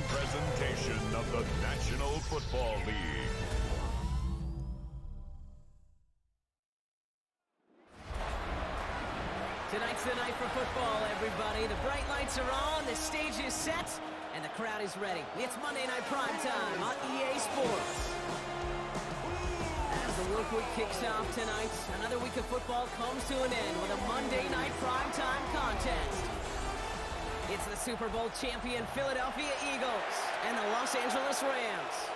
presentation of the National Football League. Tonight's the night for football, everybody. The bright lights are on, the stage is set, and the crowd is ready. It's Monday Night Primetime on EA Sports. As the work week kicks off tonight, another week of football comes to an end with a Monday Night Primetime contest. It's the Super Bowl champion Philadelphia Eagles and the Los Angeles Rams.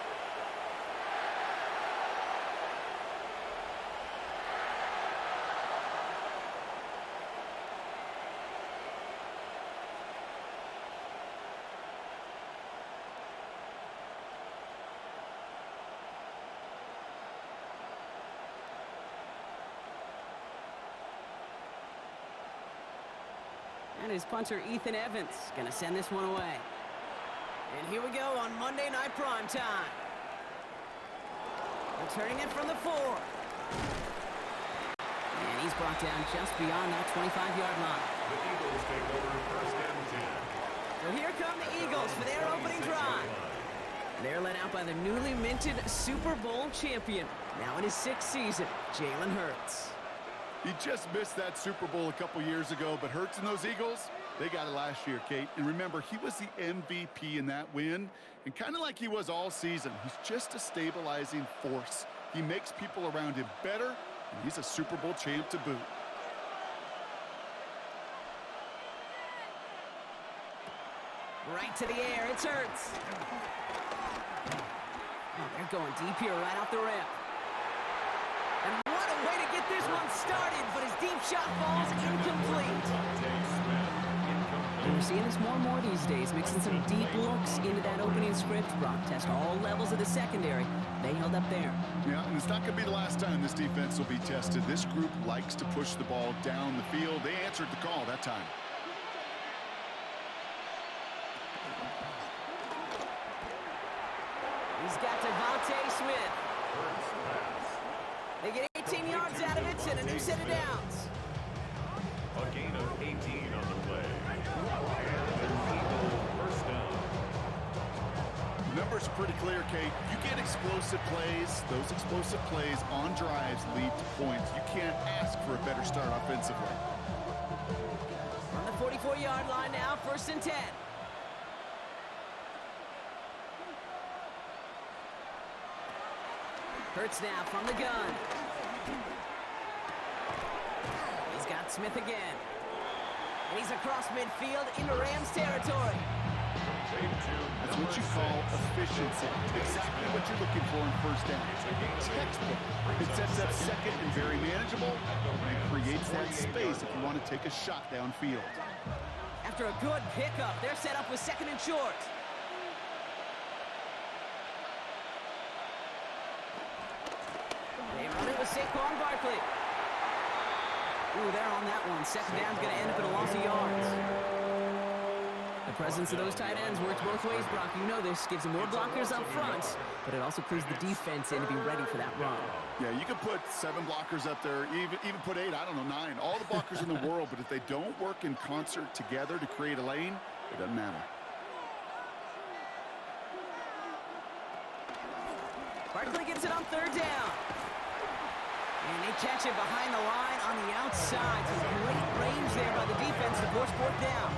And his punter, Ethan Evans, going to send this one away. And here we go on Monday Night Primetime. Returning it from the 4. And he's brought down just beyond that 25-yard line. The Eagles take over first and 10. So here come the Eagles for their opening drive. They're led out by the newly minted Super Bowl champion, now in his 6th season, Jalen Hurts. He just missed that Super Bowl a couple years ago, but Hurts and those Eagles, they got it last year, Kate. And remember, he was the MVP in that win, and kind of like he was all season, he's just a stabilizing force. He makes people around him better, and he's a Super Bowl champ to boot. Right to the air, it's Hurts. Oh, they're going deep here right off the rip. And what a way to get this one started, but his deep shot falls incomplete. And we're seeing this more and more these days, mixing some deep looks into that opening script. Brock test all levels of the secondary. They held up there. Yeah, and it's not going to be the last time this defense will be tested. This group likes to push the ball down the field. They answered the call that time. He's got Devontae Smith. They get 18 yards out of it and a new set of downs. A gain of 18 on the play. And Eagle first down. The numbers are pretty clear, Kate. You get explosive plays. Those explosive plays on drives lead to points. You can't ask for a better start offensively. On the 44-yard line now, 1st and 10. Hurts now from the gun. He's got Smith again. And he's across midfield into Rams territory. That's what you call efficiency. Exactly what you're looking for in first down. Textbook. It sets up second and very manageable, and creates that space if you want to take a shot downfield. After a good pickup, they're set up with 2nd and short. They run it with Saquon Barkley. Ooh, they're on that one. 2nd down's going to end up in a loss of yards. The presence of those tight ends works both ways, Brock. You know this. Gives them more blockers up front, but it also clues the defense in to be ready for that run. Yeah, you could put 7 blockers up there, even put 8, I don't know, 9. All the blockers in the world, but if they don't work in concert together to create a lane, it doesn't matter. Barkley gets it on 3rd down. And they catch it behind the line on the outside. Some great range there by the defense to force 4th down.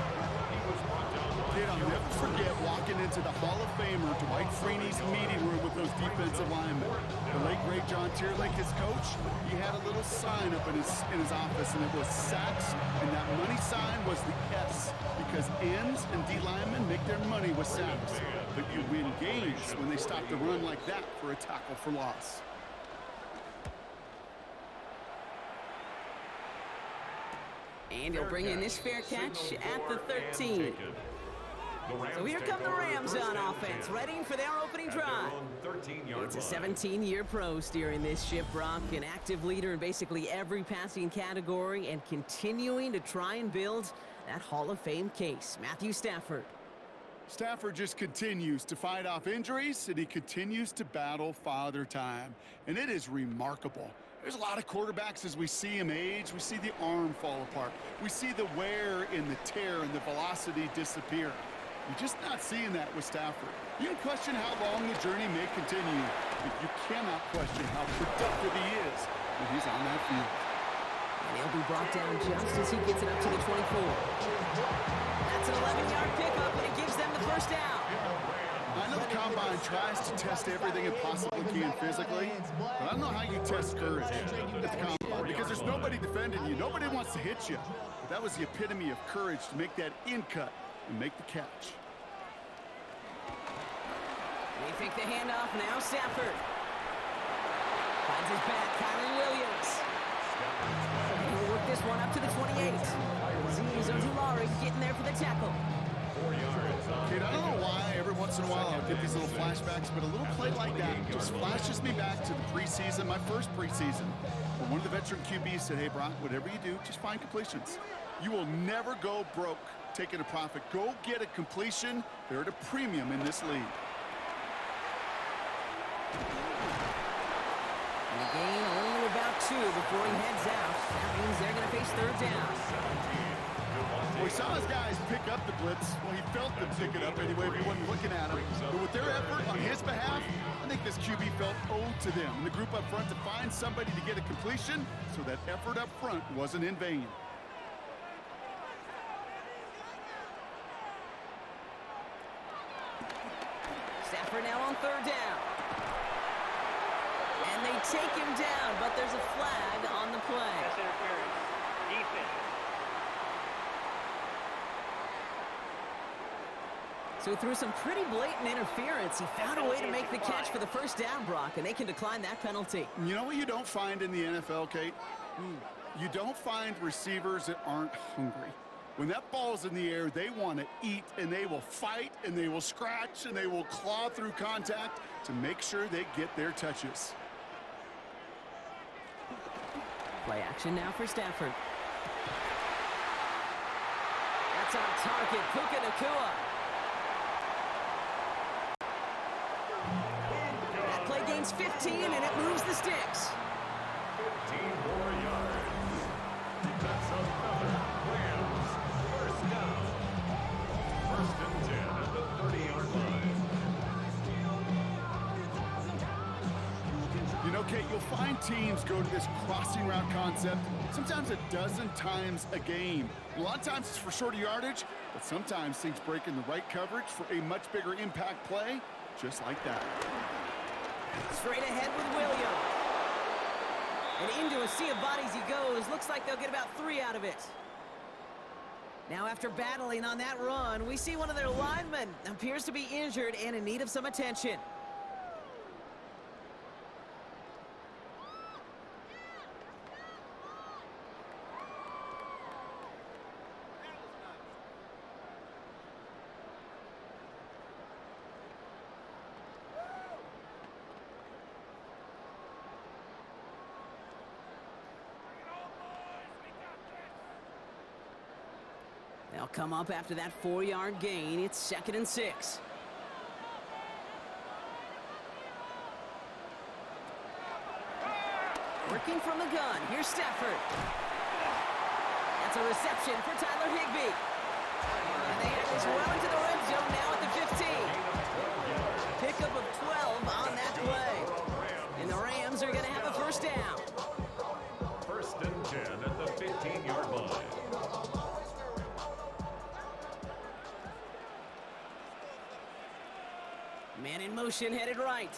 Kid, I'll never forget walking into the Hall of Famer Dwight Freeney's meeting room with those defensive linemen. The late, great John Tierlake, his coach, he had a little sign up in his office, and it was sacks, and that money sign was the S, because ends and D linemen make their money with sacks. But you win games when they stop the run like that for a tackle for loss. And he'll bring in this fair catch at the 13. So here come the Rams on offense, ready for their opening drive. It's a 17-year pro steering this ship, Brock, an active leader in basically every passing category and continuing to try and build that Hall of Fame case. Matthew Stafford. Stafford just continues to fight off injuries, and he continues to battle father time. And it is remarkable. There's a lot of quarterbacks as we see him age, we see the arm fall apart. We see the wear in the tear and the velocity disappear. You're just not seeing that with Stafford. You can question how long the journey may continue, but you cannot question how productive he is when he's on that field. And he'll be brought down just as he gets it up to the 24. That's an 11-yard pickup, and it gives them the first down. I know the Combine tries to test everything it possibly can physically, but I don't know how you test courage at the Combine, because there's nobody defending you. Nobody wants to hit you. But that was the epitome of courage to make that in cut and make the catch. They fake the handoff now. Stafford finds his back. Kyron Williams. And he'll work this one up to the 28. Ojulari getting there for the tackle. 4 yards. Kid, I don't know why every once in a while I'll get these little flashbacks, but a little play like that just flashes me back to the preseason, my first preseason. When one of the veteran QBs said, hey, Brock, whatever you do, just find completions. You will never go broke taking a profit. Go get a completion. They're at a premium in this league. And the gain only about 2 before he heads out. That means they're going to face third down. Well, he saw his guys pick up the blitz. Well, he felt them pick it up anyway, but he wasn't looking at him. But with their effort on his behalf, I think this QB felt owed to them and the group up front to find somebody to get a completion, so that effort up front wasn't in vain. Stafford now on third down. And they take him down, but there's a flag on the play. Pass interference. Defense. So through some pretty blatant interference, he found a way to make the catch for the first down, Brock, and they can decline that penalty. You know what you don't find in the NFL, Kate? You don't find receivers that aren't hungry. When that ball's in the air, they want to eat, and they will fight, and they will scratch, and they will claw through contact to make sure they get their touches. Play action now for Stafford. That's on target, Puka Nacua. That play gains 15, and it moves the sticks. 15 more yards. That's another Rams first down. First and 10 at the 30-yard line. You know, Kate, you'll find teams go to this crossing route concept sometimes a dozen times a game. A lot of times it's for shorter yardage, but sometimes things break in the right coverage for a much bigger impact play, just like that. Straight ahead with Williams. And into a sea of bodies he goes. Looks like they'll get about 3 out of it. Now after battling on that run, we see one of their linemen appears to be injured and in need of some attention. They'll come up after that 4-yard gain. It's 2nd and 6. Working from the gun. Here's Stafford. That's a reception for Tyler Higbee. And they have this well into the red zone now at the 15. Pickup of 12 on that play. And the Rams are going to have a first down. First and 10 at the 15-yard line. Man in motion, headed right.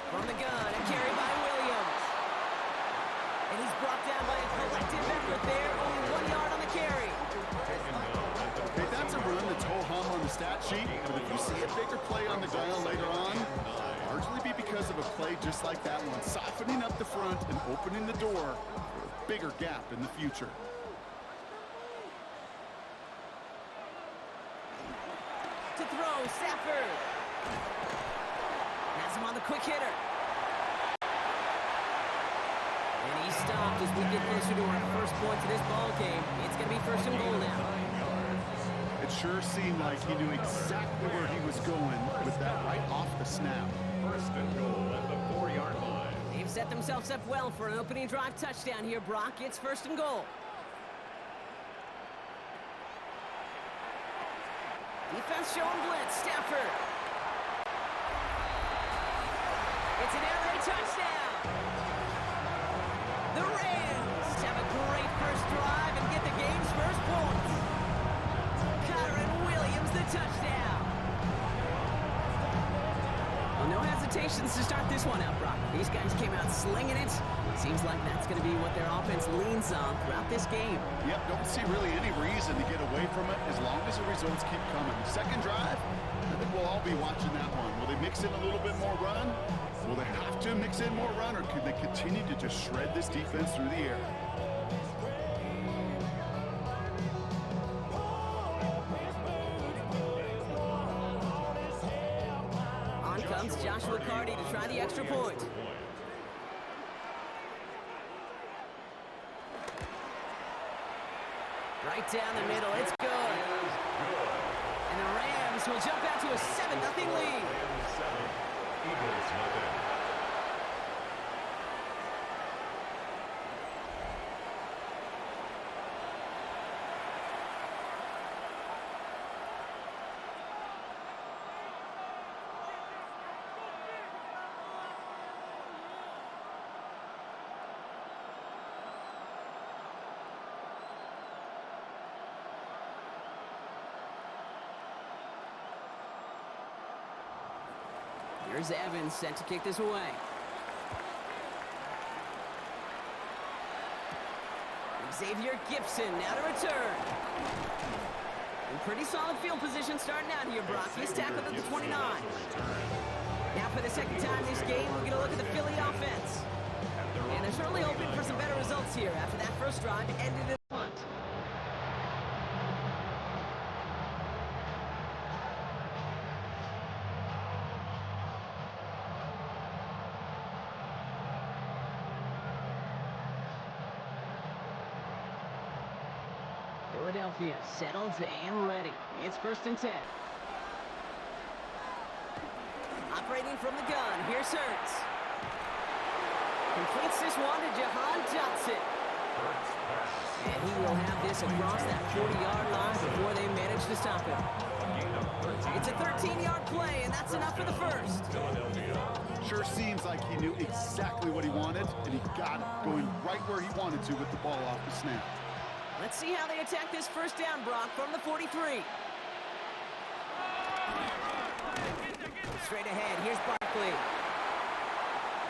From the gun, and carried by Williams. And he's brought down by a collective effort there. Only 1 yard on the carry. Hey, that's a run that's ho-hum on the stat sheet, but if you see a bigger play on the ground later on, it'll largely be because of a play just like that one, softening up the front and opening the door for a bigger gap in the future. To throw, Stafford. Has him on the quick hitter. And he's stopped as we get closer to our first point to this ball game. It's going to be 1st and goal now. It sure seemed like he knew exactly where he was going with that right off the snap. First and goal at the 4-yard line. They've set themselves up well for an opening drive touchdown here, Brock. It's 1st and goal. Defense showing blitz. Stafford. It's an air raid touchdown. The Rams have a great first drive and get the game's first points. Kyron Williams, the touchdown. Well, no hesitations to start this one out, Brock. These guys came out slinging it. Seems like that's going to be what their offense leans on throughout this game. Yep, don't see really any reason to get away from it as long as the results keep coming. Second drive, I think we'll all be watching that one. Will they mix in a little bit more run? Will they have to mix in more run, or could they continue to just shred this defense through the air? On comes Joshua Carty to try the extra point. Right down the middle, it's good. And the Rams will jump out to a 7-0 lead. Eagles nothing. Here's Evans set to kick this away. Xavier Gibson now to return. In pretty solid field position starting out here, Brock. He's tackled at the 29. Now for the second time this game, we're going to look at the Philly offense. And they're certainly hoping for some better results here after that first drive ended in a punt. Philadelphia settled and ready. It's 1st and 10. Operating from the gun, here's Hurts. Completes this one to Jahan Dotson. And he will have this across that 40-yard line before they manage to stop him. It's a 13-yard play, and that's enough for the first. Sure seems like he knew exactly what he wanted, and he got it, going right where he wanted to with the ball off the snap. Let's see how they attack this first down, Brock, from the 43. Straight ahead, here's Barkley.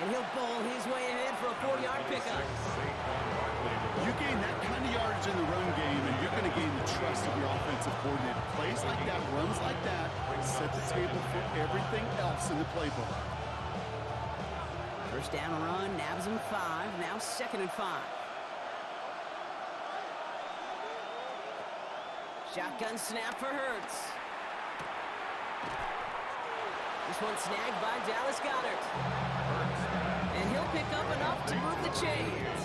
And he'll bowl his way ahead for a 4-yard pickup. You gain that kind of yardage in the run game, and you're going to gain the trust of your offensive coordinator. Plays like that, runs like that, set the table for everything else in the playbook. First down run, nabs him 5, now 2nd and 5. Shotgun snap for Hurts. This one snagged by Dallas Goedert. And he'll pick up enough to move the chains.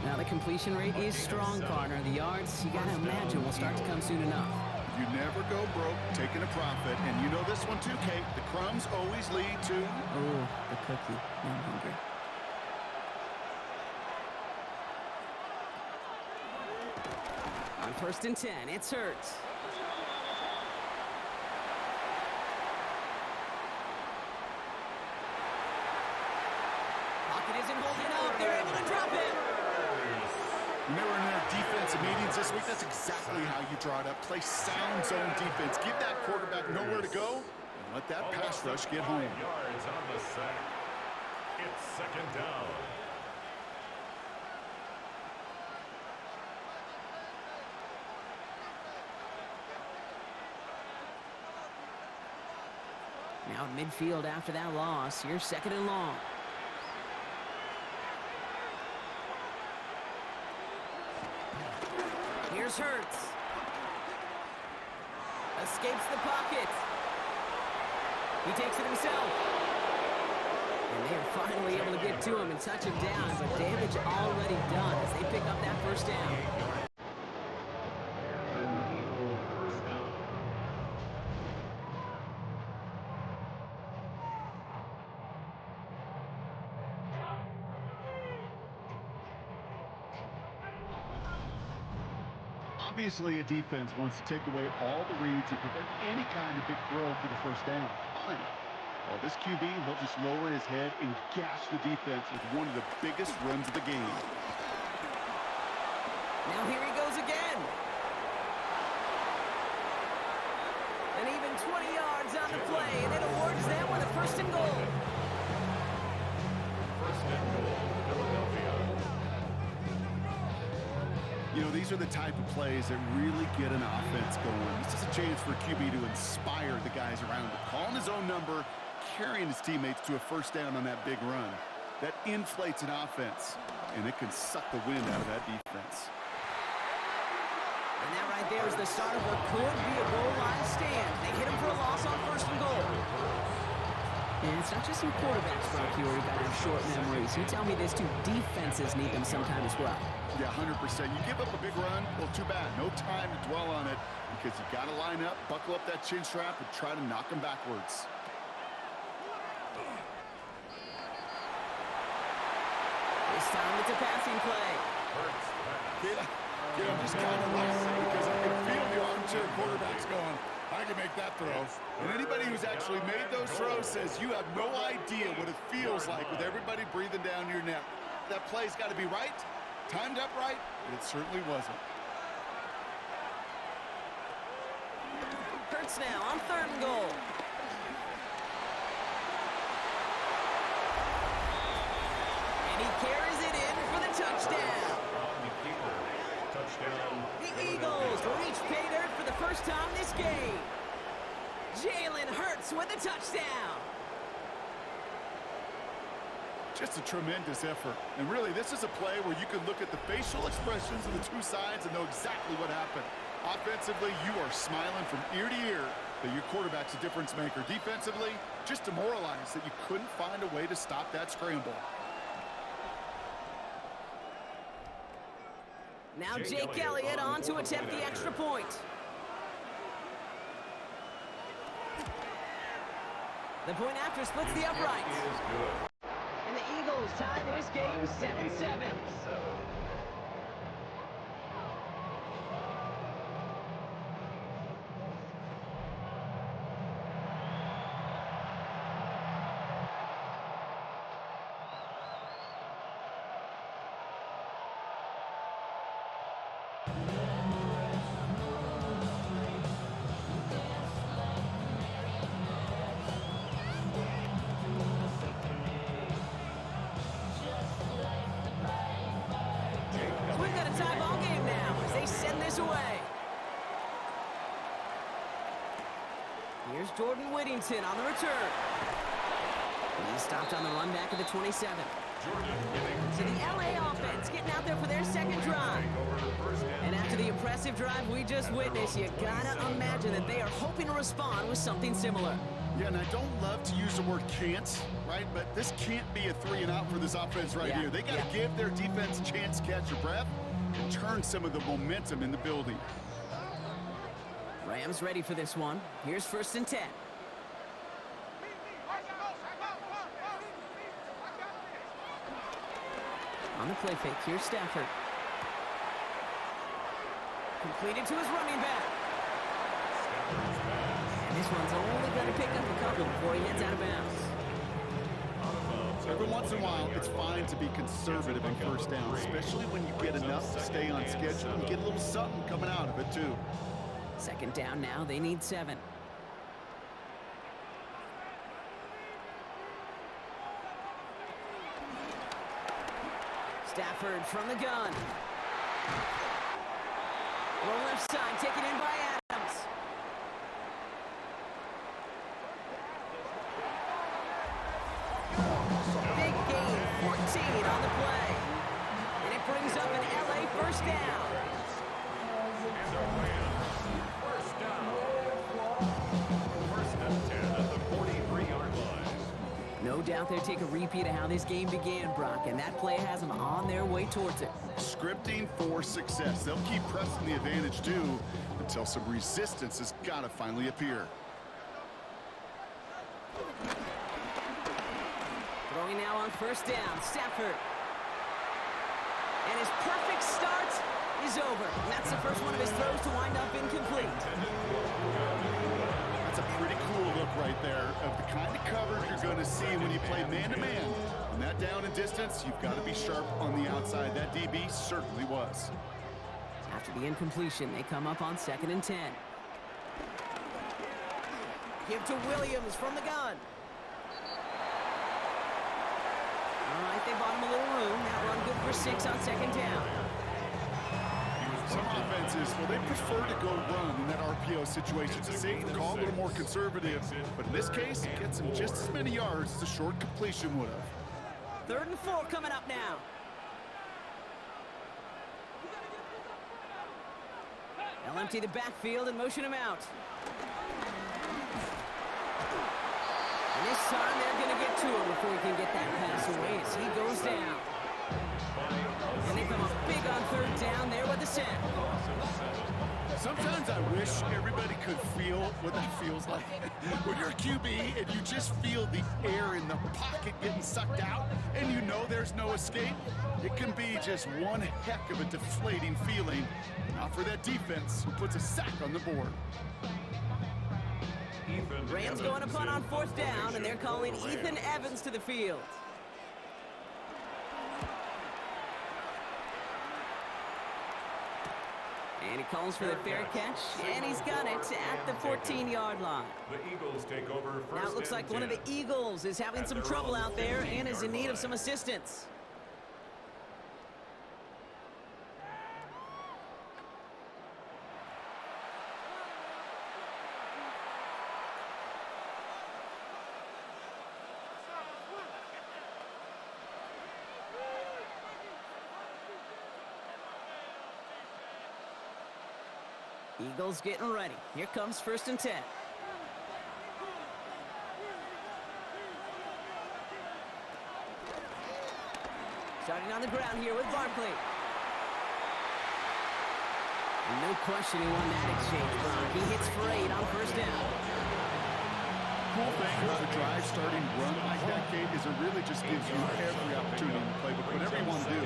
Now the completion rate is strong, partner. The yards, you gotta imagine, will start to come soon enough. You never go broke taking a profit, and you know this one too, Kate. The crumbs always lead to... Oh, the cookie. Now I'm hungry. On 1st and 10, it's Hurts. Pocket isn't holding up. They're able to drop it. Remember in their defensive meetings this week, that's exactly how you draw it up. Play sound zone defense. Give that quarterback nowhere to go, and let that pass rush get home. Yards on the sack. It's 2nd down. Now at midfield after that loss. Here's 2nd and long. Here's Hurts. Escapes the pocket. He takes it himself. And they are finally able to get to him and touch him down, but damage already done as they pick up that first down. Obviously, a defense wants to take away all the reads and prevent any kind of big throw for the first down. Fine. Well, this QB, he'll just lower his head and gash the defense with one of the biggest runs of the game. Now here he goes again. An even 20 yards on the play, and it awards them with a first and goal. First and goal, Philadelphia. You know, these are the type of plays that really get an offense going. This is a chance for QB to inspire the guys around him. Calling his own number, carrying his teammates to a first down on that big run. That inflates an offense, and it can suck the wind out of that defense. And that right there is the start of what could be a goal line stand. They hit him for a loss on first and goal. And it's not just some quarterbacks, Brock, who got have short memories. You tell me these two defenses need them sometime as well. Yeah, 100%. You give up a big run, well, too bad. No time to dwell on it because you got to line up, buckle up that chin strap, and try to knock them backwards. This time it's a passing play. Yeah, I'm just kind of laughing because I can feel the armchair quarterbacks going, I can make that throw. And anybody who's actually made those throws says you have no idea what it feels like with everybody breathing down your neck. That play's got to be right, timed up right, and it certainly wasn't. Hurts now on third and goal. And he carries it in for the touchdown. The Eagles reach pay dirt for the first time this game. Jalen Hurts with a touchdown. Just a tremendous effort. And really, this is a play where you can look at the facial expressions of the two sides and know exactly what happened. Offensively, you are smiling from ear to ear that your quarterback's a difference maker. Defensively, just demoralized that you couldn't find a way to stop that scramble. Now Jake Elliott on to attempt the extra point. The point after splits the uprights. And the Eagles tie this game 7-7. Here's Jordan Whittington on the return. He's stopped on the run back at the 27. So the LA offense getting out there for their second drive. And after the impressive drive we just witnessed, you gotta imagine that they are hoping to respond with something similar. Yeah, and I don't love to use the word can't, right? But this can't be a 3-and-out for this offense right here. They got to give their defense a chance to catch your breath and turn some of the momentum in the building. Rams ready for this one. Here's first and 10. On the play fake, here's Stafford. Completed to his running back. And this one's only going to pick up a couple before he heads out of bounds. Every once in a while, it's fine to be conservative in first down, especially when you get enough to stay on schedule and get a little something coming out of it, too. Second down now, they need 7. Stafford from the gun. Roll left side, taken in by Adams. Big gain, 14 on the play. And it brings up an LA first down. First down. First and 10 at the 43-yard line. No doubt they'll take a repeat of how this game began, Brock, and that play has them on their way towards it. Scripting for success. They'll keep pressing the advantage, too, until some resistance has got to finally appear. Throwing now on first down, Stafford. And his perfect start is over. And that's the first one of his throws to wind up incomplete. That's a pretty cool look right there of the kind of coverage you're going to see when you play man-to-man. And that down and distance, you've got to be sharp on the outside. That DB certainly was. After the incompletion, they come up on 2nd and 10. Give to Williams from the gun. All right, they bought him a little room. That run good for 6 on 2nd down. Some offenses, well, they prefer to go run in that RPO situation. It's a safer call, a little more conservative. But in this case, it gets him just as many yards as a short completion would have. 3rd and 4 coming up now. They'll empty the backfield and motion him out. And this time they're going to get to him before he can get that pass away as he goes down. And they come up big on 3rd down there with the sack. Sometimes I wish everybody could feel what that feels like. When you're a QB and you just feel the air in the pocket getting sucked out and you know there's no escape, it can be just one heck of a deflating feeling. Not for that defense who puts a sack on the board. Rams going to punt on 4th down, and they're calling Ethan Evans to the field. And he calls for the fair catch, and he's got it at the 14-yard line. The Eagles take over first. Now it looks like one of the Eagles is having some trouble out there and is in need of some assistance. Eagles getting ready. Here comes 1st and 10. Starting on the ground here with Barkley. No question he won that exchange, Brock. He hits for 8 on 1st down. Cool thing about a drive starting run like that, Kate, is it really just gives you every opportunity in the playbook, whatever you want to do.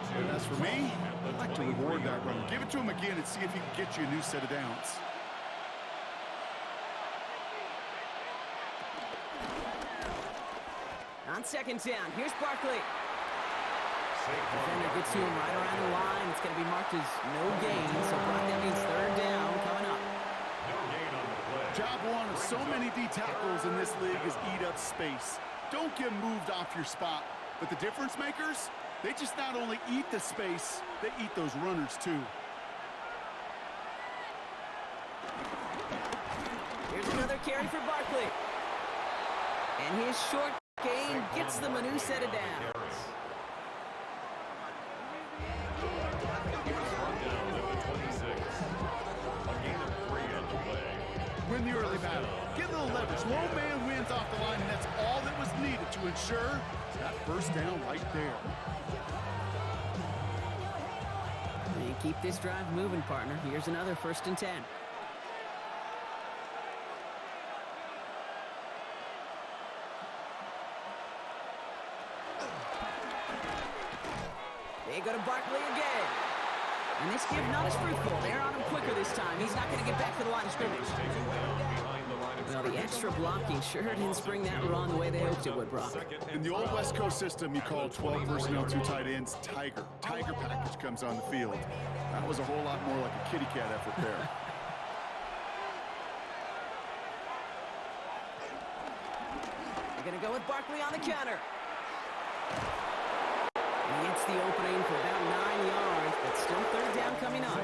But as for me, I'd like to reward that run. Give it to him again and see if he can get you a new set of downs. On 2nd down, here's Barkley. Defender gets to him right around the line. It's going to be marked as no gain, so Brock, that means 3rd down coming up. Job one of so many D tackles in this league is eat up space. Don't get moved off your spot. But the difference makers, they just not only eat the space, they eat those runners too. Here's another carry for Barkley. And his short gain gets them a new set of downs. Win the early battle. Get a little leverage. Low man wins off the line, and that's all that was needed to ensure that 1st down right there. And keep this drive moving, partner. Here's another 1st and 10. They go to Barkley again. And this give not as fruitful. They're on him quicker this time. He's not going to get back to the line of scrimmage. Well, the extra blocking sure didn't spring that run the way they hoped it would, Brock. In the old West Coast system, you call 12 personnel, 2 tight ends, Tiger. Tiger package comes on the field. That was a whole lot more like a kitty cat effort there. They're going to go with Barkley on the counter. He hits the opening for about 9 yards, but still 3rd down coming up.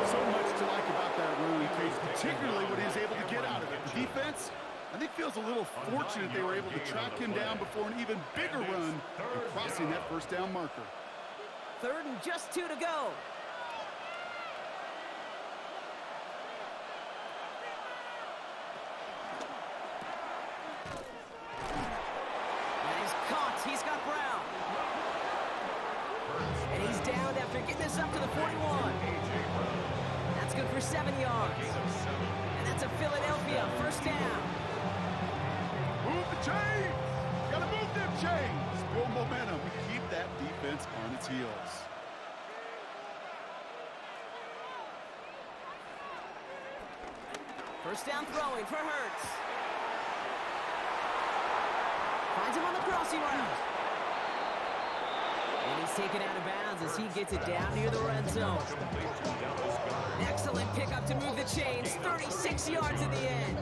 So much to like about that run, Case, particularly what he was able to get out of it. The defense, I think, feels a little fortunate they were able to track him down before an even bigger run and crossing that 1st down marker. 3rd and just 2 to go. He's got Brown. And he's down after getting this up to the 41. That's good for 7 yards. And that's a Philadelphia 1st down. Move the chains. Got to move them chains. Build momentum. Keep that defense on its heels. First down throwing for Hurts. Finds him on the crossing route. And he's taken out of bounds as he gets it down near the red zone. Excellent pickup to move the chains. 36 yards in the end.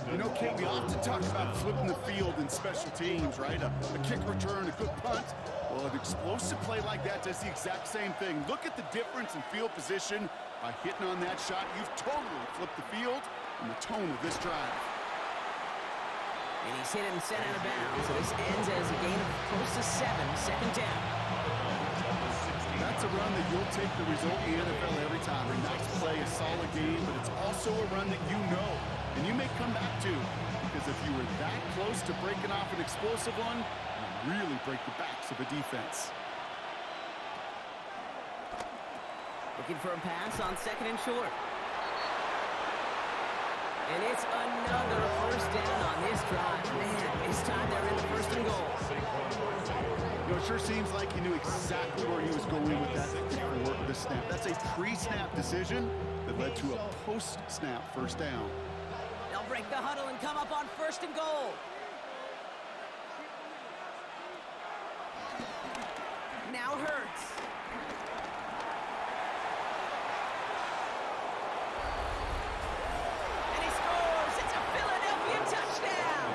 You know, Kate, we often talk about flipping the field in special teams, right? A kick return, a good punt. Well, an explosive play like that does the exact same thing. Look at the difference in field position. By hitting on that shot, you've totally flipped the field and the tone of this drive. And he's hit and sent out of bounds. So this ends as a gain of close to 7, second down. That's a run that you'll take the result in the NFL every time. A nice play, a solid game, but it's also a run that you know and you may come back to, because if you were that close to breaking off an explosive one, you really break the backs of a defense. Looking for a pass on second and short. And it's another first down on this drive. Man, this time they're in the first and goal. You know, it sure seems like he knew exactly where he was going with that before the snap. That's a pre-snap decision that led to a post-snap first down. They'll break the huddle and come up on first and goal. Now Hurts. And he scores. It's a Philadelphia touchdown.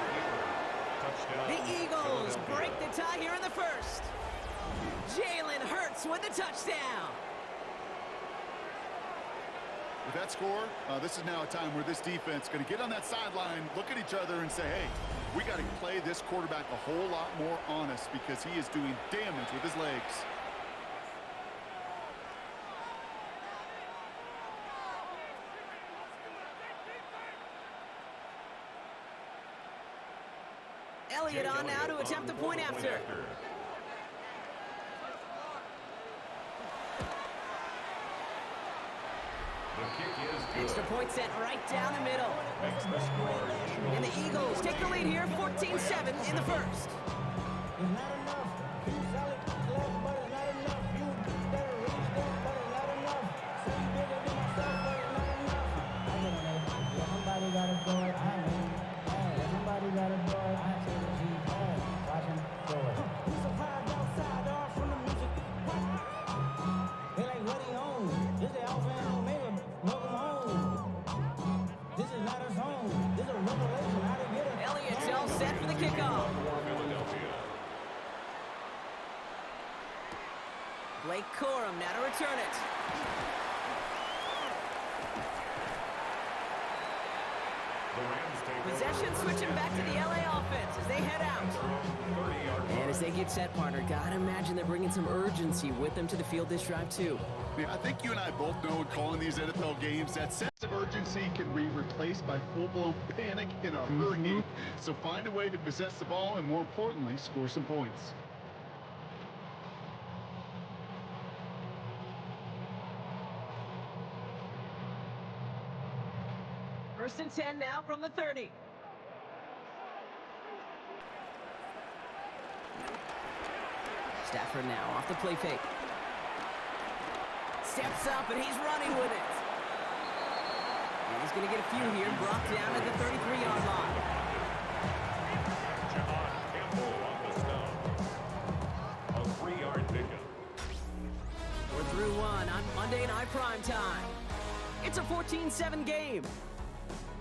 The Eagles break the tie here in the first. Jalen Hurts with the touchdown. With that score, this is now a time where this defense is going to get on that sideline, look at each other, and say, hey, we got to play this quarterback a whole lot more honest because he is doing damage with his legs. Elliott on now to attempt the point after. Extra point set right down the middle. And the Eagles take the lead here, 14-7 in the first. Elliott's all set for the kickoff. Blake Corum now to return it. Possession switching back to the LA offense as they head out. And as they get set, partner, gotta imagine they're bringing some urgency with them to the field this drive too. I think you and I both know in calling these NFL games that sense of urgency can be replaced by full-blown panic in a hurry. So find a way to possess the ball and, more importantly, score some points. First and 10 now from the 30. Stafford now off the play fake. Steps up and he's running with it. And he's going to get a few here, brought down at the 33-yard line. A 3-yard pickup. We're through one on Monday Night Prime Time. It's a 14-7 game.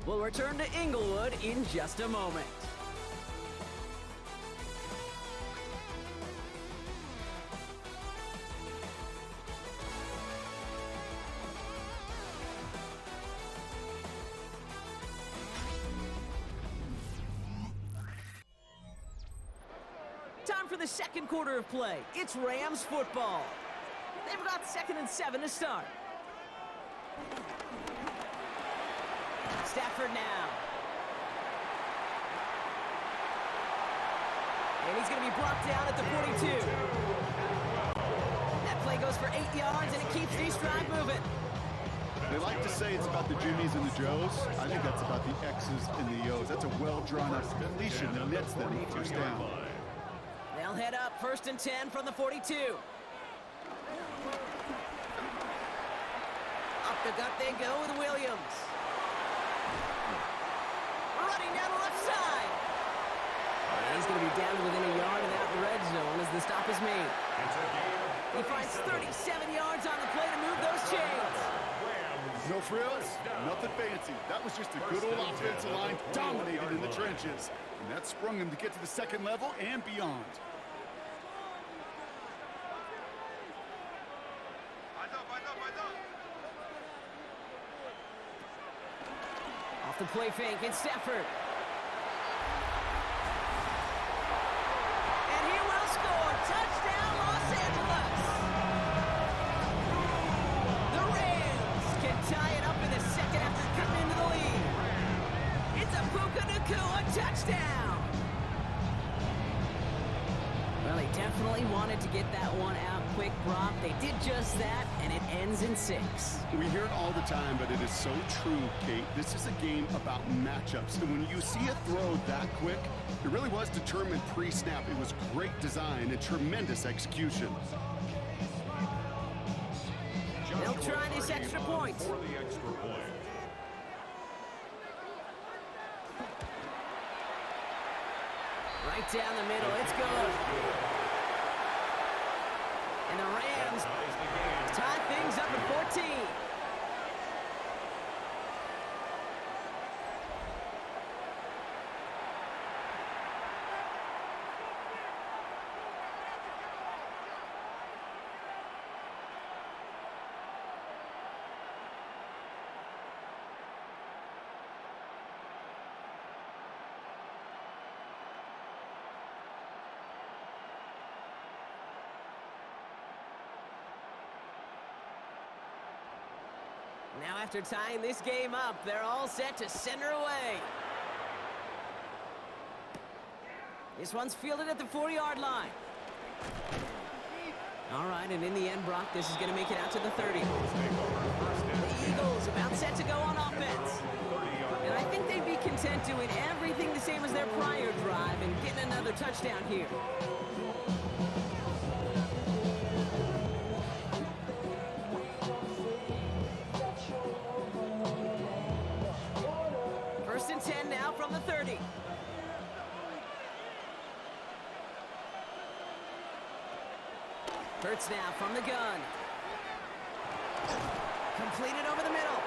We'll return to Inglewood in just a moment. Time for the second quarter of play. It's Rams football. They've got 2nd and 7 to start. Stafford now. And he's going to be brought down at the 42. That play goes for 8 yards, and it keeps these drive moving. They like to say it's about the Jimmies and the Joes. I think that's about the X's and the O's. That's a well-drawn-up completion that nets them first down. They'll head up 1st and 10 from the 42. Up the gut they go with Williams. running down the left side. And he's going to be down to within a yard of that red zone as the stop is made. He finds 37 yards on the play to move those chains. No frills, nothing fancy. That was just a good old offensive line dominated in the trenches. And that sprung him to get to the second level and beyond. Off the play fake, it's Stafford. And he will score. Touchdown, Los Angeles. The Rams can tie it up in the second after cutting into the lead. It's a Puka Nacua touchdown. Well, they definitely wanted to get that one out quick, Brock. They did just that, and it ends in 6. We hear it all the time, but it is so true, Kate. This is a game about matchups. And when you see a throw that quick, it really was determined pre-snap. It was great design and tremendous execution. They'll try this extra point. For the extra point. Right down the middle, it's good. And the Rams tie things up at 14. Now after tying this game up, they're all set to center away. This one's fielded at the 40-yard line. All right, and in the end, Brock, this is going to make it out to the 30. The Eagles about set to go on offense. And I think they'd be content doing everything the same as their prior drive and getting another touchdown here. First and 10 now from the 30. Hurts now from the gun. Completed over the middle.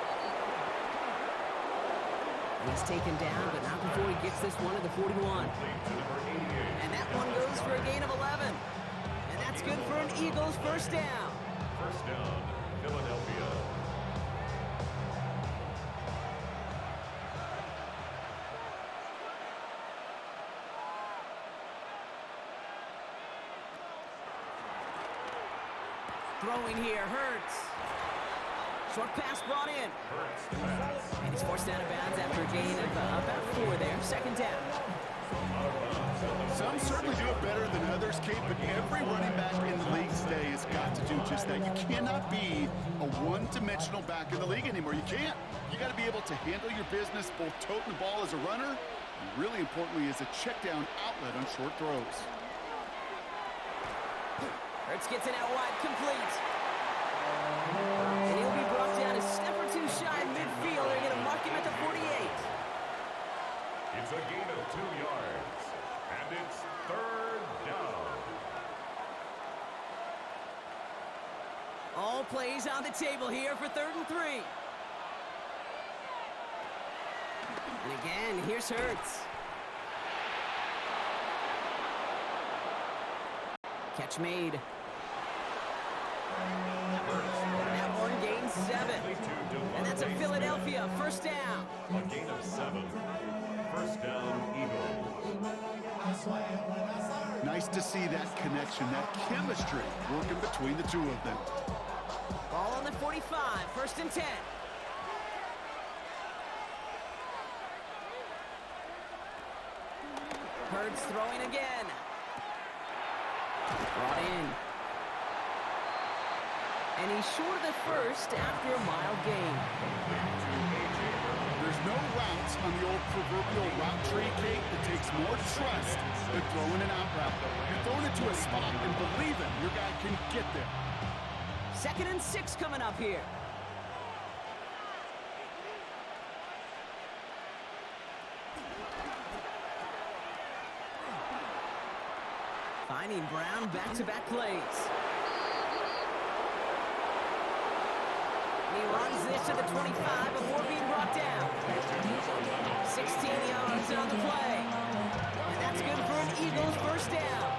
And he's taken down, but not before he gets this one at the 41. And that one goes for a gain of 11. And that's good for an Eagles first down. First down, Philadelphia. Throwing here, Hurts. Short pass brought in. And he's forced out of bounds after a gain of about 4 there. Second down. Some certainly do it better than others, Kate, but every running back in the league today has got to do just that. You cannot be a one-dimensional back in the league anymore. You can't. You got to be able to handle your business, both toting the ball as a runner, and really importantly as a check-down outlet on short throws. Hurts gets it out wide, complete. And he'll be brought down a step or two shy of midfield. They're going to mark him at the 48. It's a gain of 2 yards. And it's third down. All plays on the table here for 3rd and 3. And again, here's Hurts. Catch made. That one gains 7. And that's a Philadelphia first down. A gain of 7. First down, Eagles. Nice to see that connection, that chemistry working between the two of them. Ball on the 45, first and 10. Hurts throwing again. Brought in. And he's short of the first after a mile gain. There's no routes on the old proverbial route tree, Kate, that takes more trust than throwing an out route. You're throwing it to a spot and believing your guy can get there. 2nd and 6 coming up here. Finding Brown back-to-back plays. He runs this to the 25 before being brought down. 16 yards on the play. And that's good for an Eagles first down.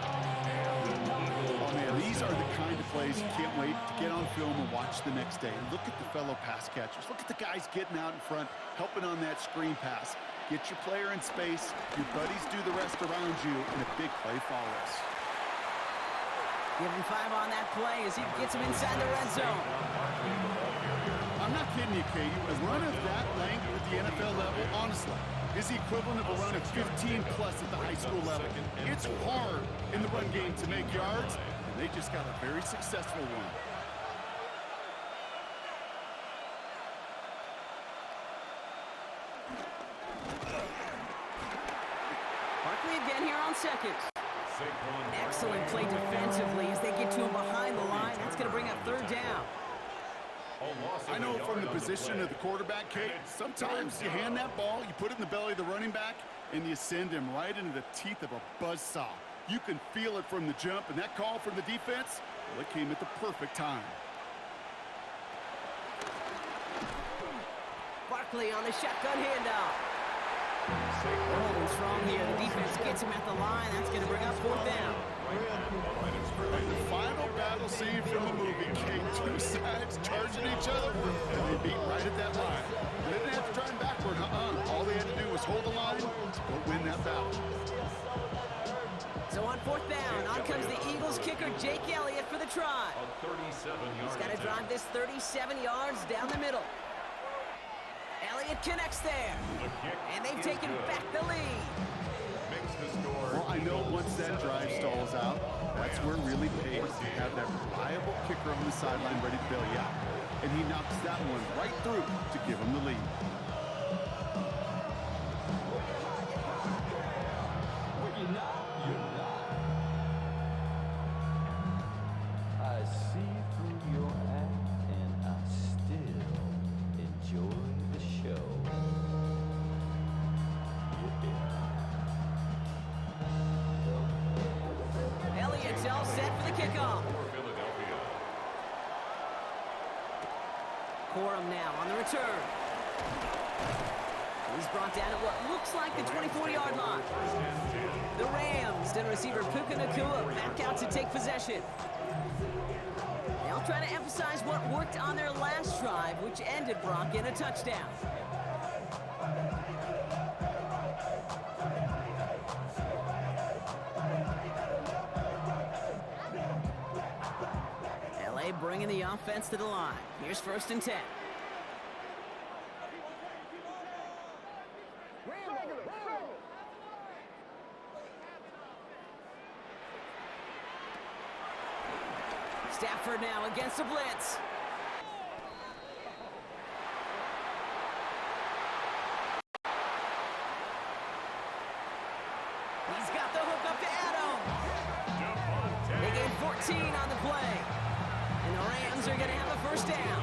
Oh, man, these are the kind of plays you can't wait to get on film and watch the next day. Look at the fellow pass catchers. Look at the guys getting out in front, helping on that screen pass. Get your player in space, your buddies do the rest around you, and a big play follows. Give him 5 on that play as he gets him inside the red zone. I'm not kidding you, Katie. A run of that length at the NFL level, honestly, is the equivalent of a run of 15-plus at the high school level. It's hard in the run game to make yards, and they just got a very successful one. Barkley again here on second. Excellent play defensively as they get to him behind the line. That's going to bring up third down. I know from the position of the quarterback, Kate, sometimes you hand that ball, you put it in the belly of the running back, and you send him right into the teeth of a buzzsaw. You can feel it from the jump, and that call from the defense, well, it came at the perfect time. Barkley on the shotgun handoff. Holding strong here. The defense gets him at the line. That's going to bring up fourth down. Like the final battle scene from the movie, Kate. Two sides charging each other, and they beat right at that line. They didn't have to try backward, All they had to do was hold the line to go win that battle. So on fourth down, on comes the Eagles kicker, Jake Elliott, for the try. He's got to drive this 37 yards down the middle. Elliott connects there, and they've taken back the lead. Well, I know once that drive stalls out, that's where it really pays to have that reliable kicker on the sideline ready to bail you out. And he knocks that one right through to give him the lead. I see through your act and I still enjoy the show. Elliott's all set for the kickoff. Corum now on the return. He's brought down at what looks like the 24-yard line. The Rams and receiver Puka Nacua back out to take possession. They'll try to emphasize what worked on their last drive, which ended, Brock, in a touchdown. LA bringing the offense to the line. Here's 1st and 10. Stafford now against the blitz. He's got the hook up to Adams. They gain 14 on the play. And the Rams are going to have a first down.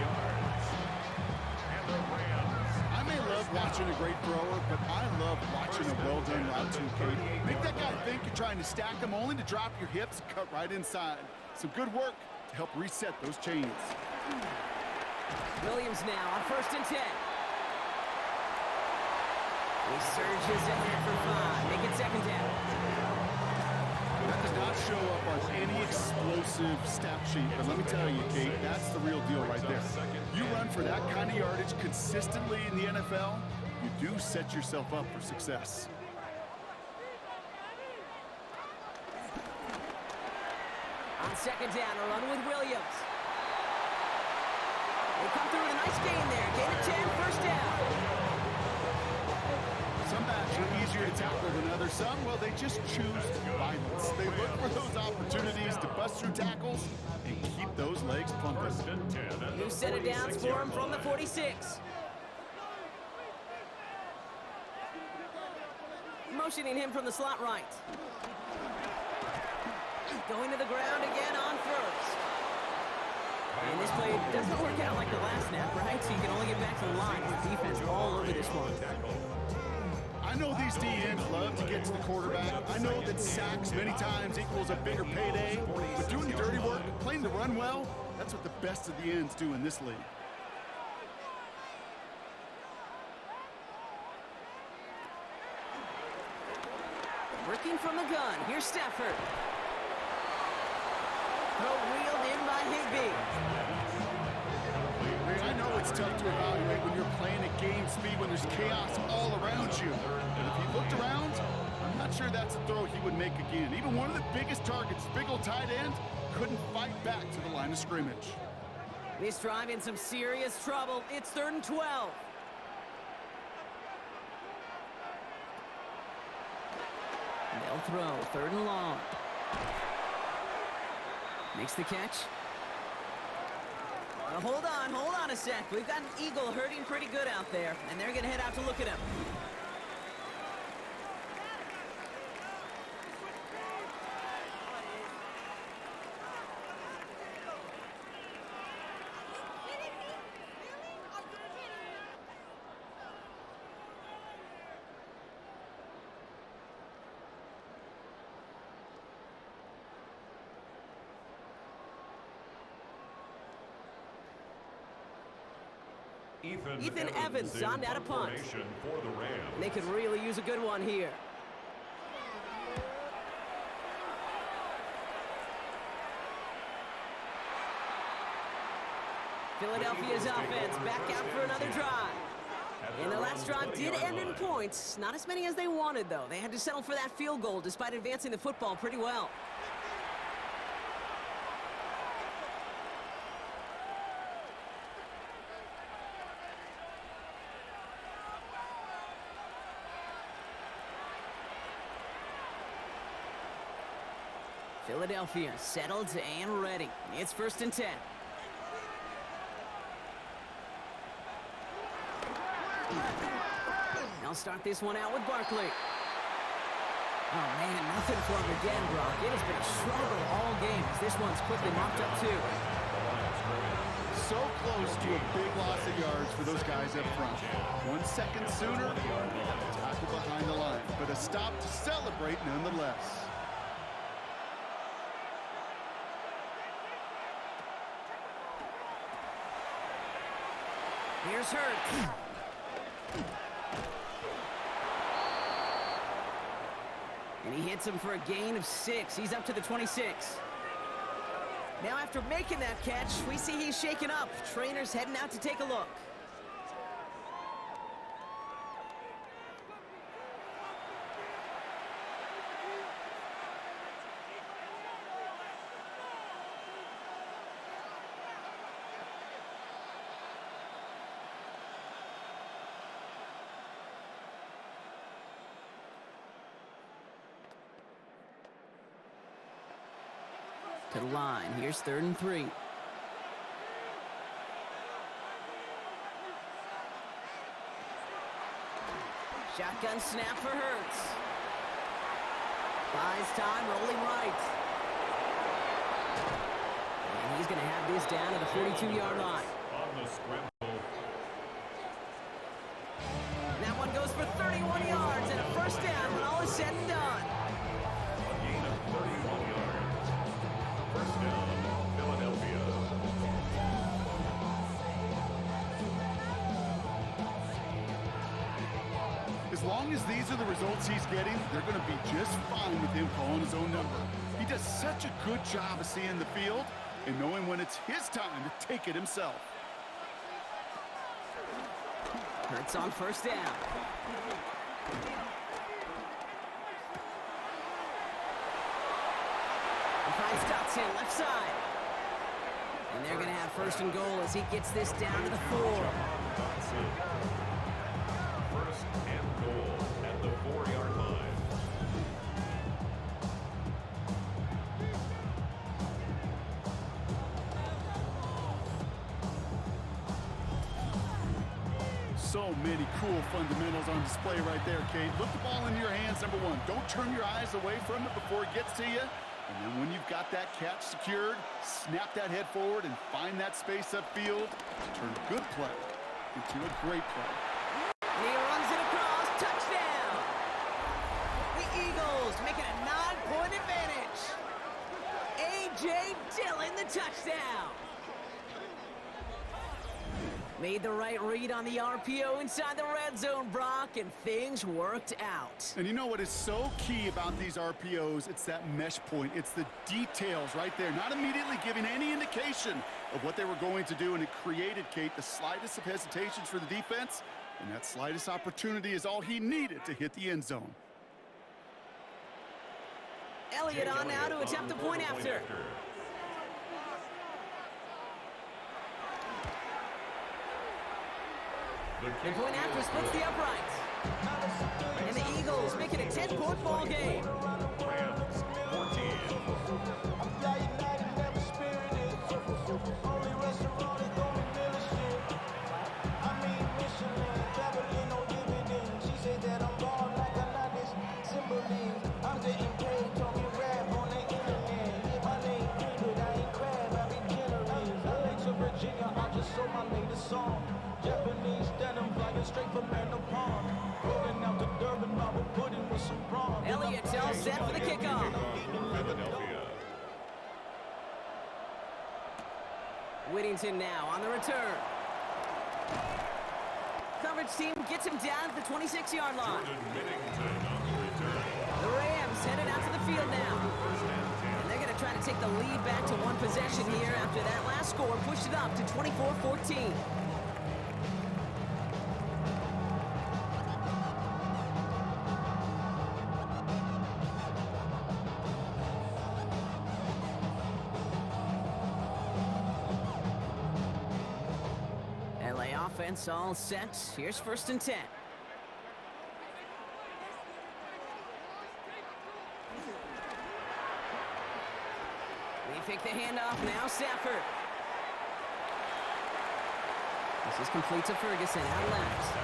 I may love watching a great thrower, but I love watching a well-done route too, Kate. Make that guy think you're trying to stack him only to drop your hips and cut right inside. Some good work to help reset those chains. Williams now on 1st and 10. He surges ahead for 5. Make it 2nd down. That does not show up on any explosive stat sheet, but let me tell you, Kate, that's the real deal right there. You run for that kind of yardage consistently in the NFL, you do set yourself up for success. On 2nd down, a run with Williams. They come through with a nice gain there. Gain of 10, first down. Some backs are easier to tackle than others. Some, well, they just choose violence. They look for those opportunities to bust through tackles and keep those legs pumping. New set of downs for him from the 46. Motioning him from the slot right. Going to the ground again on 1st. And this play doesn't work out like the last snap, right? So you can only get back to the line. The defense all over this one. I I know these D-ends love to get to the quarterback. I know that sacks many times equals a bigger payday. But doing the dirty work, playing the run well, that's what the best of the ends do in this league. Working from the gun. Here's Stafford. Throw wheeled in by Higbee. I know it's tough to evaluate when you're playing at game speed, when there's chaos all around you. But if he looked around, I'm not sure that's a throw he would make again. Even one of the biggest targets, big old tight end, couldn't fight back to the line of scrimmage. This drive in some serious trouble. It's 3rd and 12. They'll throw. 3rd and long. Makes the catch. Hold on a sec. We've got an eagle hurting pretty good out there, and they're going to head out to look at him. Ethan Evans on that a punt. For the Rams. They could really use a good one here. Philadelphia's offense back out for another drive. And the last drive did end in points. Not as many as they wanted, though. They had to settle for that field goal despite advancing the football pretty well. Philadelphia settled and ready. It's 1st and 10. They'll start this one out with Barkley. Oh, man, nothing for him again, Brock. It has been a struggle all game as this one's quickly mopped up, too. So close to a big loss of yards for those guys up front. 1 second sooner, tackle behind the line, but a stop to celebrate nonetheless. Here's Hurts. And he hits him for a gain of 6. He's up to the 26. Now after making that catch, we see he's shaken up. Trainer's heading out to take a look. To the line. Here's 3rd and 3. Shotgun snap for Hurts. Buys time, rolling right. And he's going to have this down at the 42-yard line. On the scramble. That one goes for 31 yards and a 1st down when all is said and done. A gain of 31 yards. 1st down, Philadelphia. As long as these are the results he's getting, they're going to be just fine with him calling his own number. He does such a good job of seeing the field and knowing when it's his time to take it himself. Hurts on 1st down. He finds Dotson left side. And they're going to have 1st and goal as he gets this down to the 4. 1st and goal at the 4-yard line. So many cool fundamentals on display right there, Cade. Look the ball into your hands, number 1. Don't turn your eyes away from it before it gets to you. And then when you've got that catch secured, snap that head forward and find that space upfield to turn a good play into a great play. And he runs it across. Touchdown! A.J. Dillon, the touchdown. Made the right read on the RPO inside the red zone, Brock, and things worked out. And you know what is so key about these RPOs? It's that mesh point. It's the details right there, not immediately giving any indication of what they were going to do, and it created, Kate, the slightest of hesitations for the defense, and that slightest opportunity is all he needed to hit the end zone. Elliott on now to attempt the point after. The point after splits the uprights. And the Eagles make it a 10-point ball game. Rams 14. Elliott's all set for the kickoff. Philadelphia. Whittington now on the return. Coverage team gets him down at the 26-yard line. The Rams headed out to the field now. And they're going to try to take the lead back to one possession here after that last score pushed it up to 24-14. LA offense all set. Here's 1st and 10. They pick the handoff now, Stafford. This is complete to Ferguson, out left.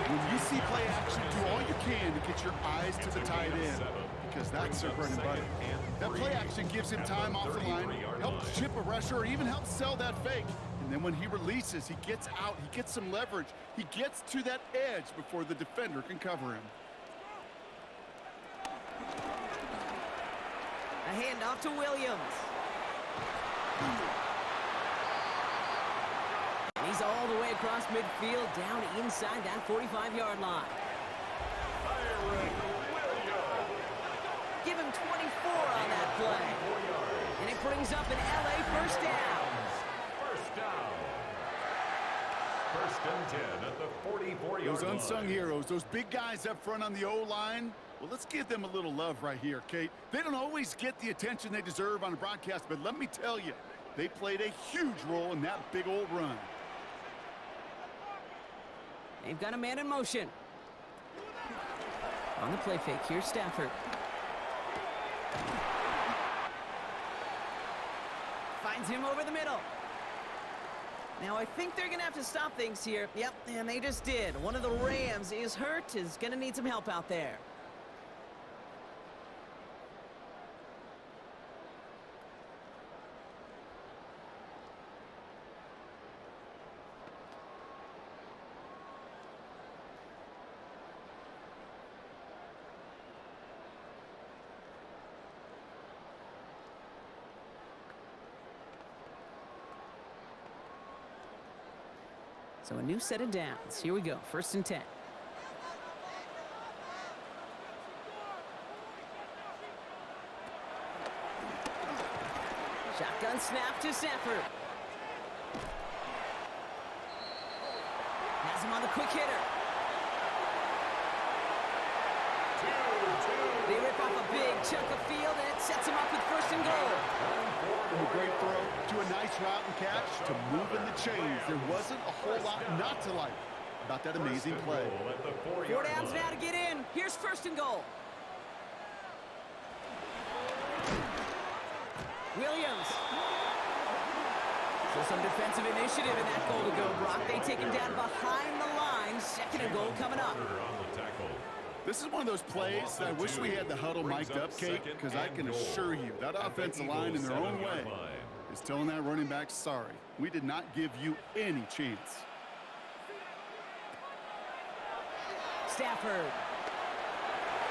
When you see play action, do all you can to get your eyes to the tight end, because that's their bread and butter. That play action gives him time off the line, helps chip a rusher, or even helps sell that fake. And then when he releases, he gets out, he gets some leverage. He gets to that edge before the defender can cover him. A handoff to Williams. And he's all the way across midfield, down inside that 45-yard line. Give him 24 on that play. And it brings up an LA first down. First down. 1st and 10 at the 44-yard line. Those unsung heroes, those big guys up front on the O-line, well, let's give them a little love right here, Kate. They don't always get the attention they deserve on a broadcast, but let me tell you, they played a huge role in that big old run. They've got a man in motion. On the play fake, here's Stafford. Finds him over the middle. Now, I think they're going to have to stop things here. Yep, and they just did. One of the Rams is hurt, is going to need some help out there. So a new set of downs. Here we go, 1st and 10. Shotgun snap to Stafford. Has him on the quick hitter. They rip off a big chunk of field, and it sets him up with 1st and goal. From a great throw to a nice route and catch to moving the chains. There wasn't a whole lot not to like about that amazing play. 4 downs now to get in. Here's 1st and goal. Williams. So some defensive initiative in that goal to go, Brock. They take him down behind the line. 2nd and goal coming up. This is one of those plays that I wish we had the huddle mic'd up, Kate, because I can assure you that offensive line in their own way is telling that running back, sorry, we did not give you any chance. Stafford.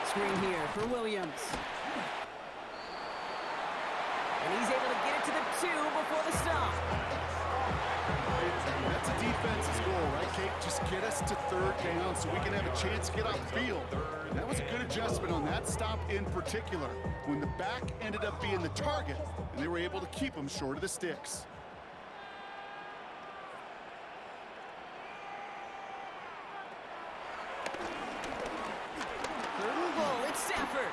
Screen here for Williams. And he's able to get it to the 2 before the stop. That's a defense's goal, right, Kate? Just get us to third down so we can have a chance to get off the field. And that was a good adjustment on that stop in particular, when the back ended up being the target, and they were able to keep him short of the sticks. Third and goal, it's Stafford.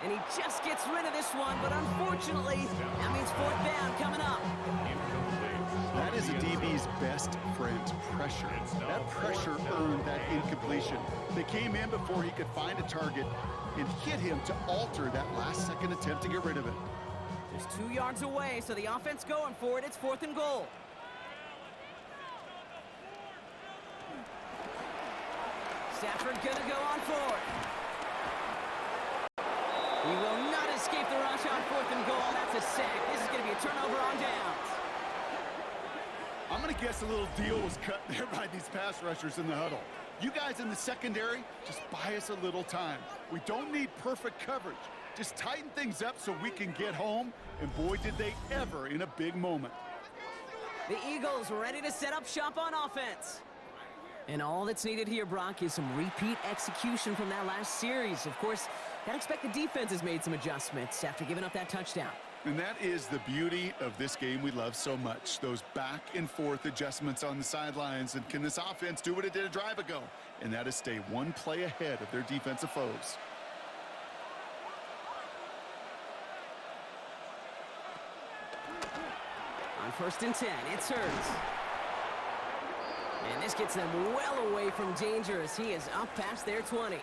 And he just gets rid of this one, but unfortunately, that means fourth down coming up. That is a DB's best friend, pressure. That pressure earned that incompletion. They came in before he could find a target and hit him to alter that last-second attempt to get rid of it. Just 2 yards away, so the offense going for it. It's fourth and goal. Stafford gonna go on for it. He will not escape the rush on fourth and goal. That's a sack. This is gonna be a turnover on downs. I'm going to guess a little deal was cut there by these pass rushers in the huddle. You guys in the secondary, just buy us a little time. We don't need perfect coverage. Just tighten things up so we can get home, and boy, did they ever in a big moment. The Eagles ready to set up shop on offense. And all that's needed here, Brock, is some repeat execution from that last series. Of course, gotta expect the defense has made some adjustments after giving up that touchdown. And that is the beauty of this game we love so much, those back and forth adjustments on the sidelines. And can this offense do what it did a drive ago? And that is stay one play ahead of their defensive foes. On first and 10, it's Hurts. And this gets them well away from danger as he is up past their 20.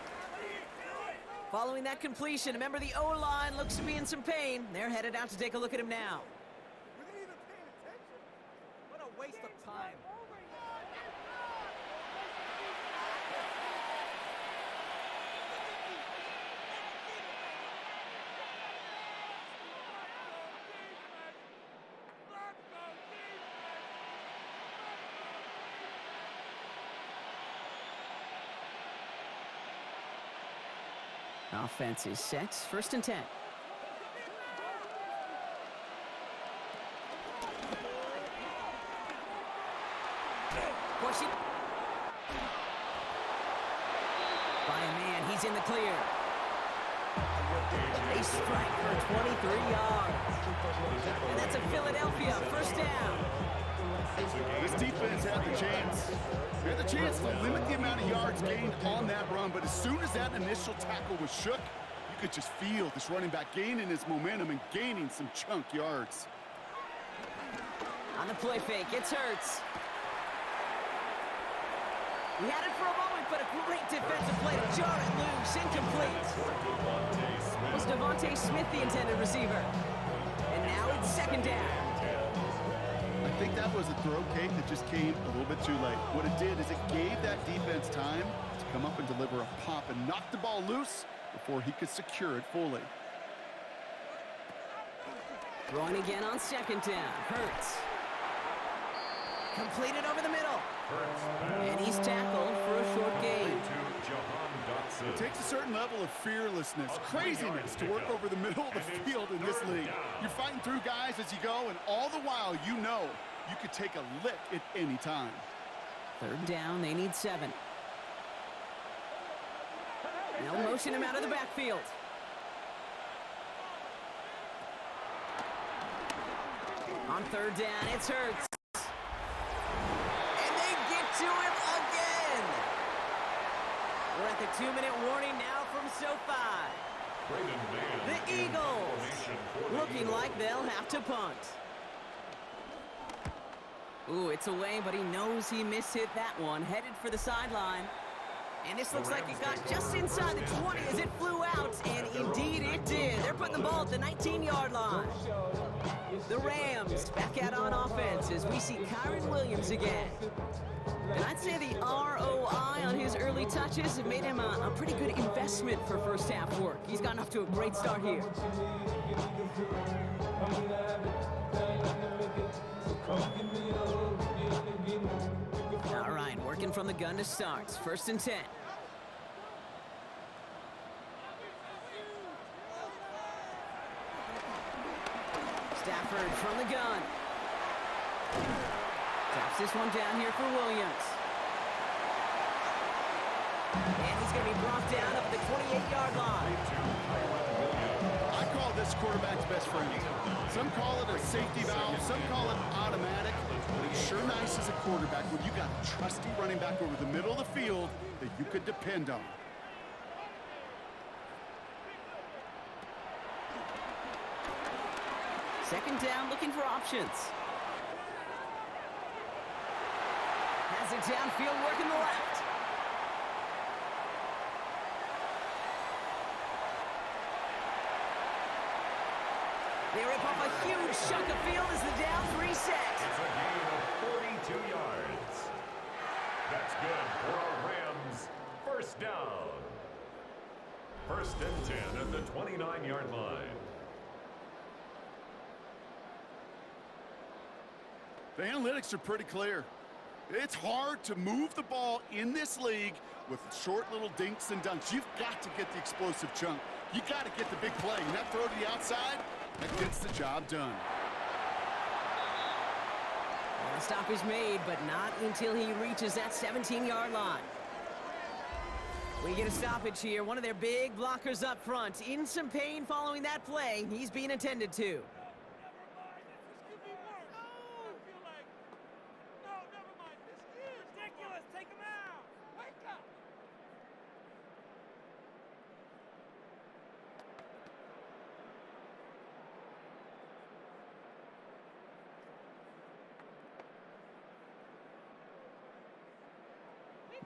Following that completion, remember the O-line looks to be in some pain. They're headed out to take a look at him now. Were they even paying attention? What a waste of time. Offense is set. First and 10. Push it. By a man, he's in the clear. A strike for 23 yards. And that's a Philadelphia first down. This defense had the chance. They had the chance to limit the amount of yards gained on that run, but as soon as that initial tackle was shook, you could just feel this running back gaining his momentum and gaining some chunk yards. On the play fake, it's Hurts. He had it for a moment, but a great defensive play to jar it loose, incomplete. Was Devontae Smith the intended receiver? And now it's second down. I think that was a throw, Kate, that just came a little bit too late. What it did is it gave that defense time to come up and deliver a pop and knock the ball loose before he could secure it fully. Throwing again on second down. Hurts. Completed over the middle. And he's tackled for a short gain. It takes a certain level of fearlessness, craziness to work over the middle of the field in this league. You're fighting through guys as you go, and all the while you know you could take a lick at any time. Third down, they need 7. They'll motion him out of the backfield. On third down, it's Hurts. And they get to him again. We're at the 2-minute warning now from SoFi. The Eagles looking like they'll have to punt. Ooh, it's away, but he knows he mishit that one. Headed for the sideline. And this looks like it got just inside the 20 as it flew out, and indeed it did. They're putting the ball at the 19-yard line. The Rams back out on offense as we see Kyron Williams again. And I'd say the ROI on his early touches have made him a pretty good investment for first half work. He's gotten off to a great start here. All right, working from the gun to start. 1st and 10. Stafford from the gun. Drops this one down here for Williams. And he's going to be brought down up at the 28-yard line. I call this quarterback's best friend. Some call it a safety valve, some call it automatic, but it's sure nice as a quarterback when you got a trusty running back over the middle of the field that you could depend on. Second down, looking for options. Has it downfield, working the left. They rip off a huge chunk of field as the downs reset. It's a gain of 42 yards. That's good for our Rams. 1st down. 1st and 10 at the 29-yard line. The analytics are pretty clear. It's hard to move the ball in this league with short little dinks and dunks. You've got to get the explosive chunk. You got to get the big play. And that throw to the outside, that gets the job done. Well, the stop is made, but not until he reaches that 17-yard line. We get a stoppage here. One of their big blockers up front. In some pain following that play. He's being attended to.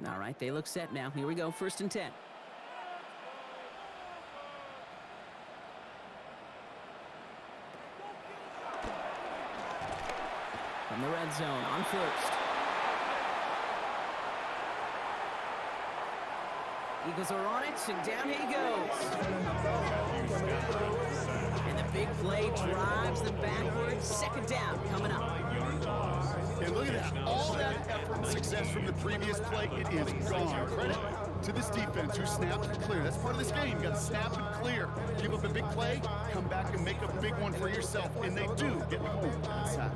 All right, they look set now. Here we go, 1st and 10. From the red zone on 1st. Eagles are on it, and down he goes. And the big play drives them backwards. 2nd down coming up. And look at that. All that effort and success from the previous play, it is gone. Credit to this defense who snapped and clear. That's part of this game. You got to snap and clear. Give up a big play, come back and make a big one for yourself. And they do get home and sack.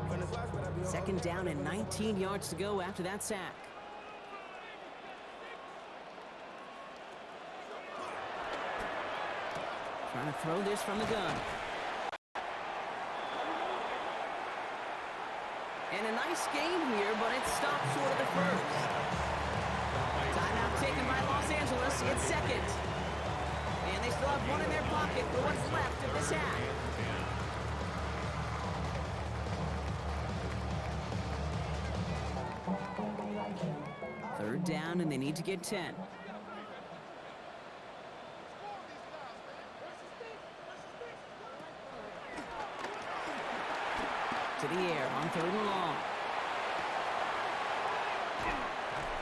2nd down and 19 yards to go after that sack. Trying to throw this from the gun. And a nice game here, but it stopped short of the 1st. Timeout taken by Los Angeles. It's 2nd. And they still have one in their pocket for what's left of this half. 3rd down, and they need to get 10. To the air on 3rd and long.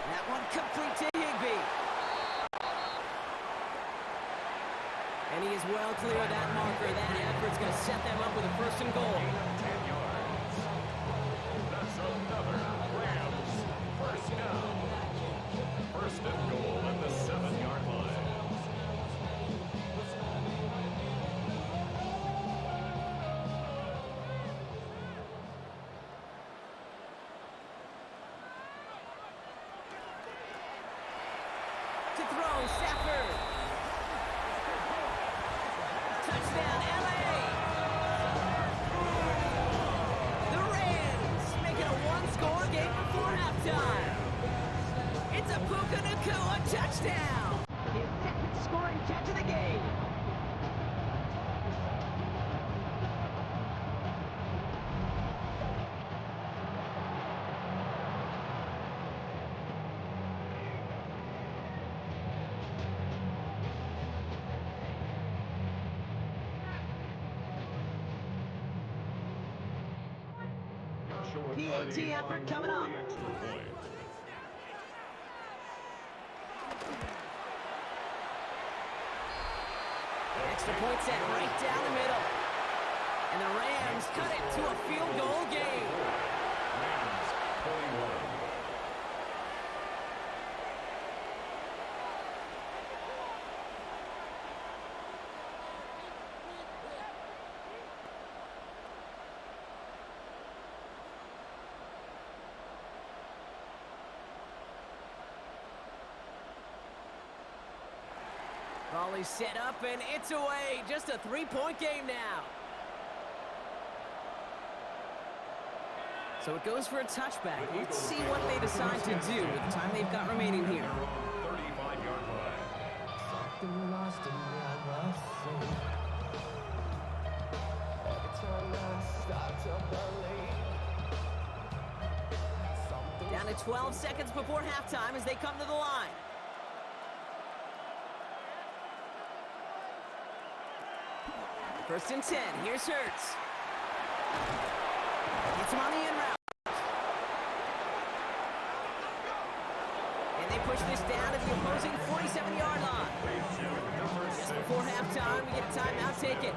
That one complete to Higbee. And he is well clear of that marker. That effort's going to set them up with a 1st and goal. 10 yards. That's another Rams 1st down. 1st and goal at the 7-yard line. To throw, Stafford. Touchdown, LA. The Rams make it a one-score game before halftime. It's a Puka Nacua touchdown. His 2nd scoring catch of the game. PAT effort coming up. Extra point set right down the middle. And the Rams cut it to a field goal game. Rams 41. Ball is set up, and it's away. Just a three-point game now. So it goes for a touchback. Let's see what they decide to do with the time they've got remaining here. Their own 35-yard line. Down to 12 seconds before halftime as they come to the line. First and 10. Here's Hurts. Gets him on the in route. And they push this down to the opposing 47-yard line. Just before halftime, we get a timeout taken.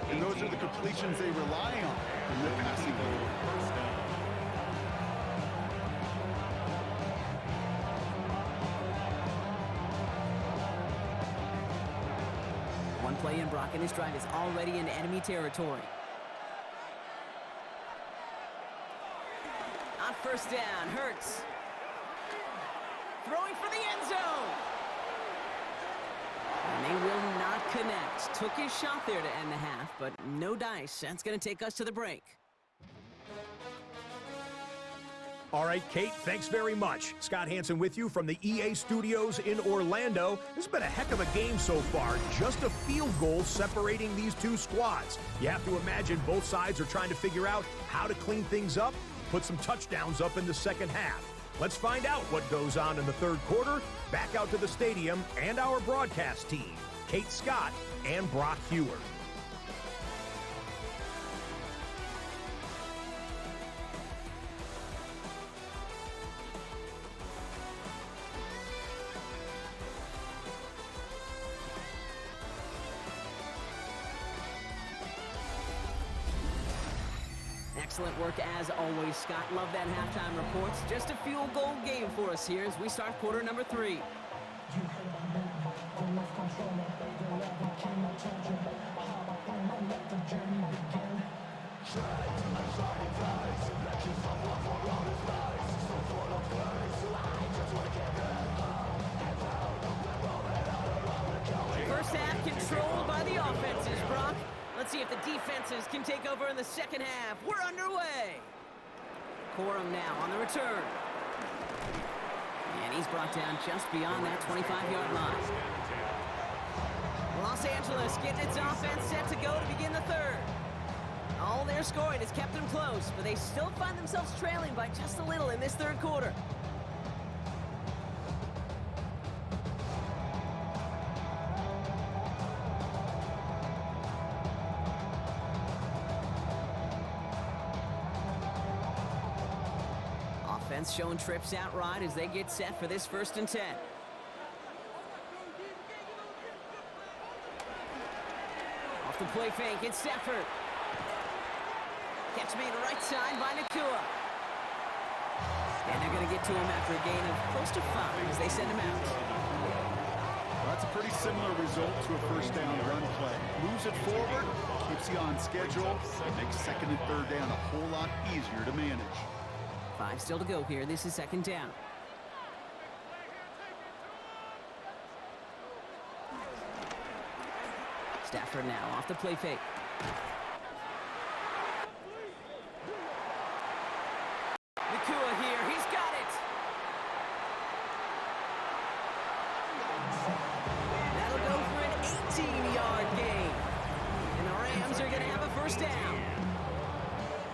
And those are the completions they rely on in their passing game. One play in, Brock, and his drive is already in enemy territory. On first down, Hurts. Throwing for the end zone. And they will not connect. Took his shot there to end the half, but no dice. That's going to take us to the break. All right, Kate, thanks very much. Scott Hansen with you from the EA Studios in Orlando. This has been a heck of a game so far. Just a field goal separating these two squads. You have to imagine both sides are trying to figure out how to clean things up, put some touchdowns up in the second half. Let's find out what goes on in the third quarter. Back out to the stadium and our broadcast team, Kate Scott and Brock Hewer. Excellent work as always, Scott. Love that halftime reports. Just a field goal game for us here as we start quarter number 3. First half controlled by the offenses, Brock. Let's see if the defenses can take over in the second half. We're underway. Corum now on the return. And he's brought down just beyond that 25-yard line. Los Angeles getting its offense set to go to begin the third. All their scoring has kept them close, but they still find themselves trailing by just a little in this third quarter. Offense showing trips out right as they get set for this first and 10. Off the play fake, it's Stafford. Catch made right side by Nakua. And they're going to get to him after a gain of close to 5 as they send him out. Well, that's a pretty similar result to a first down run play. Moves it forward, keeps you on schedule, makes second and third down a whole lot easier to manage. 5 still to go here. This is second down. Stafford now off the play fake. Nakua here. He's got it. That'll go for an 18-yard gain. And the Rams are going to have a first down.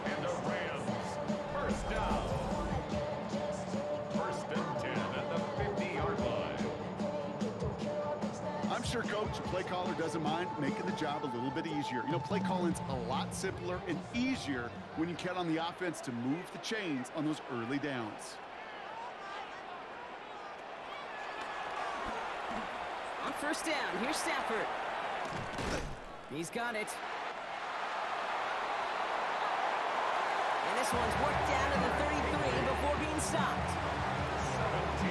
And the Rams, first down. First and 10 at the 50-yard line. I'm sure Coach, play caller doesn't mind making the job a little bit easier. You know, play calling's a lot simpler and easier when you count on the offense to move the chains on those early downs. On first down, here's Stafford. He's got it. And this one's worked down to the 33 before being stopped.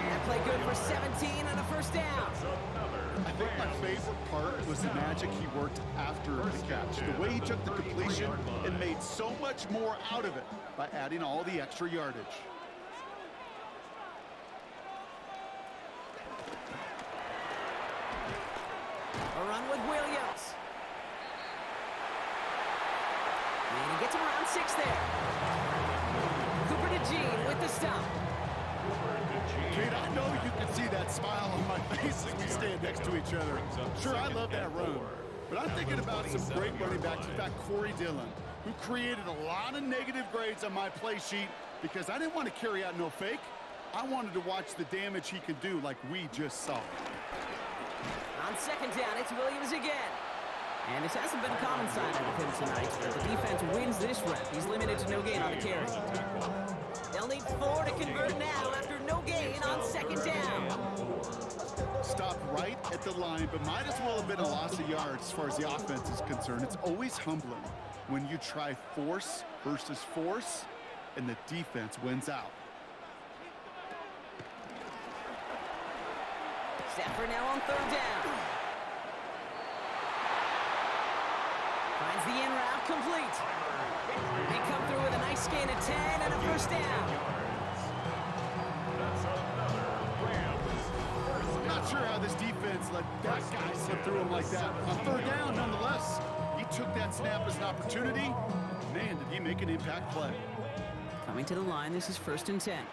That play good for 17 and a first down. I think my favorite part was the magic he worked after the catch. The way he took the completion and made so much more out of it by adding all the extra yardage. A run with Williams. And he gets him around 6 there. Cooper to Gene with the stop. Kate, I know you can see that smile on my face as we stand next to each other. Sure, I love that run. But I'm thinking about some great running backs. In fact, Corey Dillon, who created a lot of negative grades on my play sheet because I didn't want to carry out no fake. I wanted to watch the damage he could do like we just saw. On second down, it's Williams again. And this hasn't been a common sign of him tonight, but the defense wins this rep. He's limited to no gain on the carry. They'll need 4 to convert now after no gain on second down. Stopped right at the line, but might as well have been a loss of yards as far as the offense is concerned. It's always humbling when you try force versus force, and the defense wins out. Stafford now on third down. Finds the in route complete. They come through with a nice gain of 10 and a first down. I'm not sure how this defense let that guy slip through him like that. On third down, nonetheless, he took that snap as an opportunity. Man, did he make an impact play. Coming to the line, this is 1st and 10.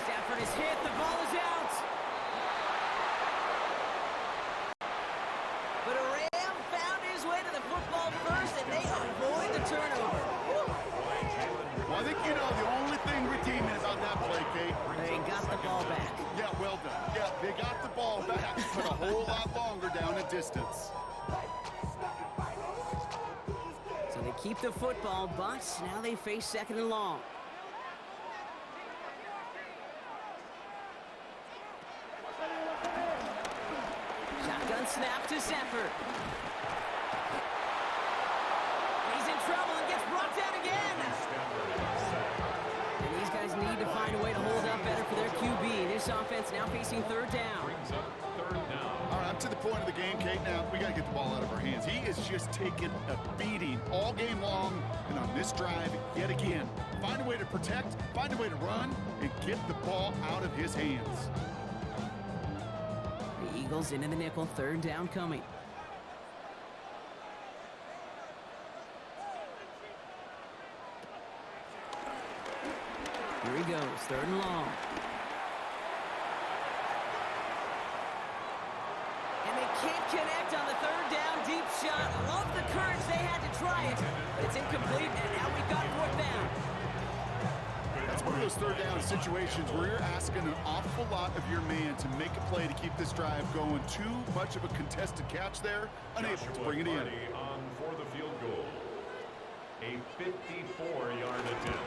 Stafford is hit, the ball is out. But a Ram found his way to the football first, and they avoid the turnover. Well, I think you know the only thing redeeming about that play, Kate. They got the ball back. Yeah, well done. Yeah, they got the ball back, but a whole lot longer down a distance. So they keep the football, but now they face 2nd and long. Shotgun snap to Stafford. He's in trouble and gets brought down again. And these guys need to find a way to hold up better for their QB. This offense now facing 3rd down. All right, up to the point of the game, Kate. Now, we got to get the ball out of our hands. He is just taking a beating all game long, and on this drive, yet again. Find a way to protect, find a way to run, and get the ball out of his hands. The Eagles into the nickel, 3rd down coming. Here he goes, 3rd and long. And they can't connect on the 3rd down deep shot. Love the courage they had to try it, but it's incomplete, and now we've got 4th down. That's one of those 3rd down situations where you're asking an awful lot of your man to make a play to keep this drive going. Too much of a contested catch there, unable to bring it in. On for the field goal. A 54-yard attempt.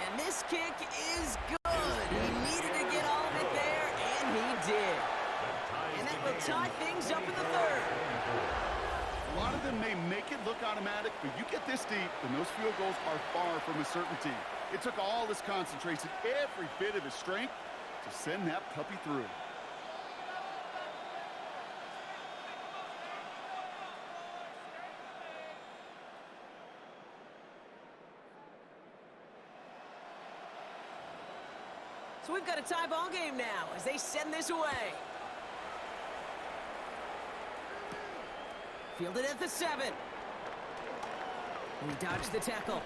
And this kick is good. He needed to get all of it there, and he did. And that will tie things up in the 3rd. A lot of them may make it look automatic, but you get this deep, and those field goals are far from a certainty. It took all his concentration, every bit of his strength, to send that puppy through. So we've got a tie ball game now as they send this away. Fielded at the 7. He dodged the tackle.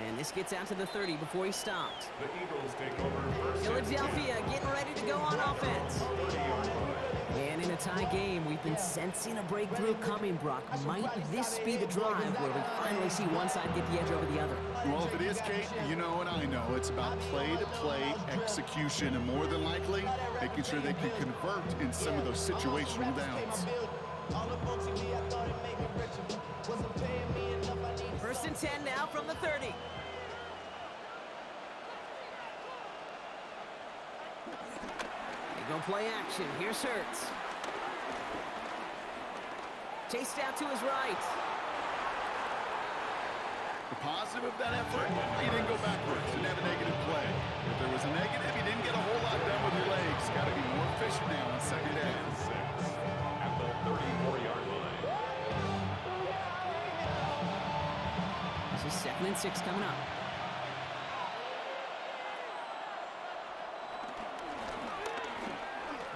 And this gets out to the 30 before he stopped. The Eagles take over first. Philadelphia getting ready to go on offense. And in a tie game, we've been sensing a breakthrough coming, Brock. Might this be the drive where we finally see one side get the edge over the other? Well, if it is, Kate, you know and I know it's about play-to-play execution, and more than likely, making sure they can convert in some of those situational downs. 1st and 10 now from the 30. They go play action. Here's Hurts. Chased out to his right. The positive of that effort, he didn't go backwards, didn't have a negative play. If there was a negative, he didn't get a whole lot done with your legs. Got to be more efficient now in second down. At the 34-yard line. This is 2nd and 6 coming up.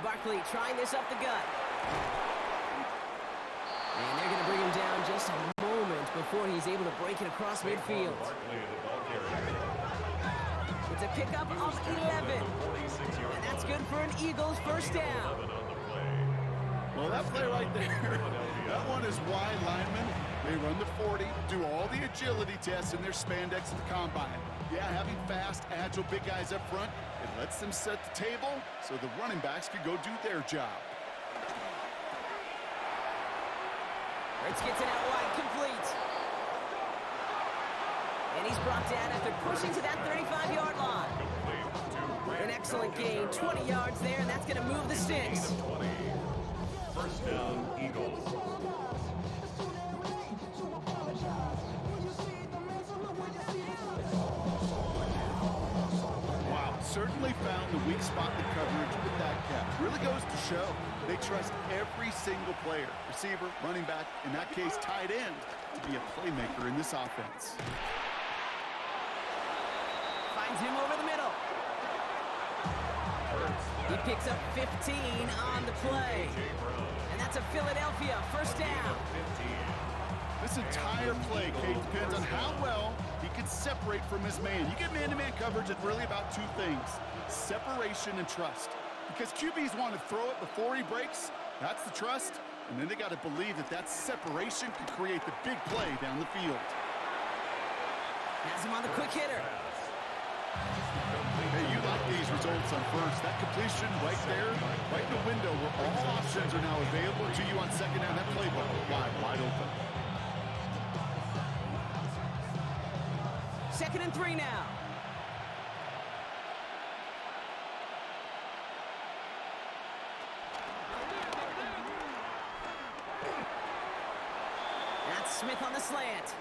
Barkley trying this up the gut. And they're going to bring him down just a moment before he's able to break it across midfield. It's a pickup of 11. And that's good for an Eagles first down. Well, that play right there, that one is wide linemen. They run the 40, do all the agility tests in their spandex at the combine. Yeah, having fast, agile, big guys up front, it lets them set the table so the running backs can go do their job. Hurts gets it out wide, complete. And he's brought down after pushing to that 35-yard line. An excellent gain, 20 yards there, and that's going to move the sticks. First down, Eagles. Wow, certainly found the weak spot in coverage with that catch. Really goes to show they trust every single player, receiver, running back, in that case tight end, to be a playmaker in this offense. Finds him over the middle. He picks up 15 on the play. And that's a Philadelphia first down. This entire play, Kate, depends on how well he can separate from his man. You get man-to-man coverage, it's really about two things: separation and trust. Because QBs want to throw it before he breaks, that's the trust, and then they got to believe that that separation can create the big play down the field. Has him on the quick hitter. Hey, you like these results on first. That completion right there, right in the window where all options are now available to you on second down. That playbook wide open. 2nd and 3 now. That's Smith on the slant.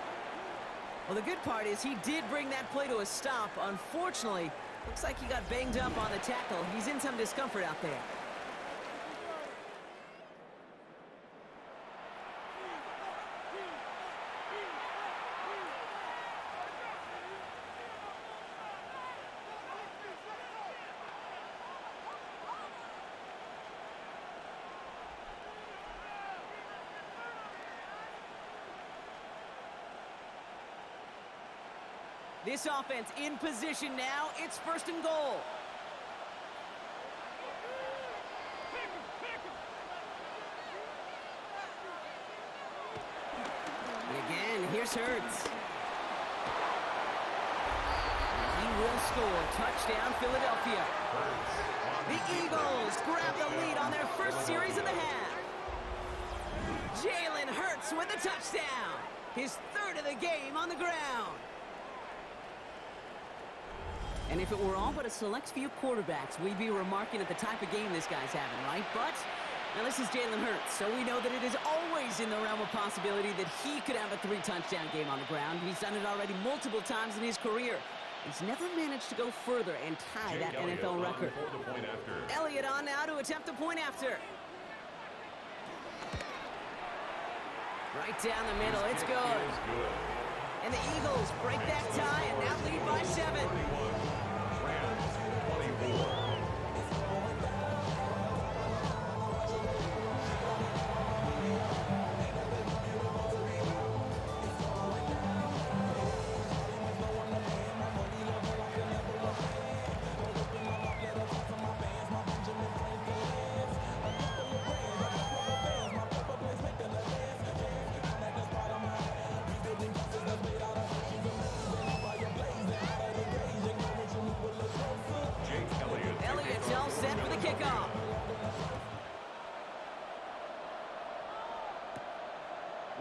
Well, the good part is he did bring that play to a stop. Unfortunately, looks like he got banged up on the tackle. He's in some discomfort out there. This offense in position now. It's 1st and goal. And again, here's Hurts. He will score. Touchdown, Philadelphia. The Eagles grab the lead on their first series of the half. Jalen Hurts with a touchdown. His 3rd of the game on the ground. And if it were all but a select few quarterbacks, we'd be remarking at the type of game this guy's having, right? But now this is Jalen Hurts, so we know that it is always in the realm of possibility that he could have a 3-touchdown game on the ground. He's done it already multiple times in his career. He's never managed to go further and tie that NFL record. Elliott on now to attempt the point after. Right down the middle, it's good. And the Eagles break that tie and now lead by 7.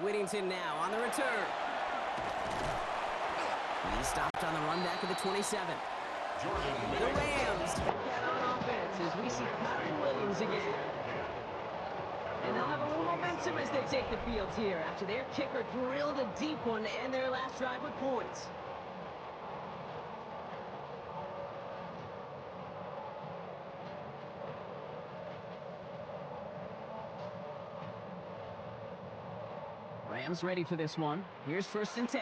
Whittington now on the return. He stopped on the run back of the 27. The Rams get on offense as we see Kyron Williams again. And they'll have a little momentum as they take the field here after their kicker drilled a deep one to end their last drive with points. Rams ready for this one. Here's 1st and 10.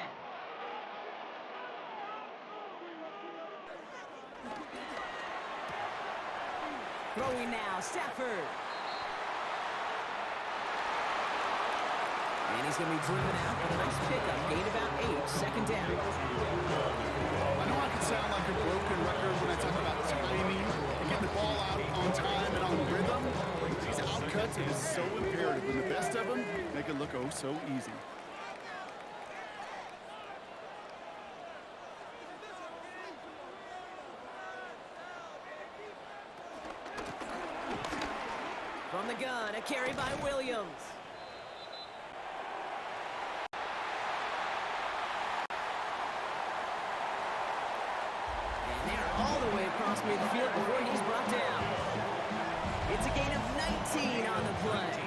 Throwing now, Stafford. And he's going to be driven out with a nice pickup. Gain about 8, 2nd down. I know I can sound like a broken record when I talk about timing and getting the ball out on time and on rhythm. These outcuts, it is so imperative. And the best of them make it look oh so easy. From the gun, a carry by Williams. And they're all the way across midfield before he's brought down. It's a gain of 19 on the play.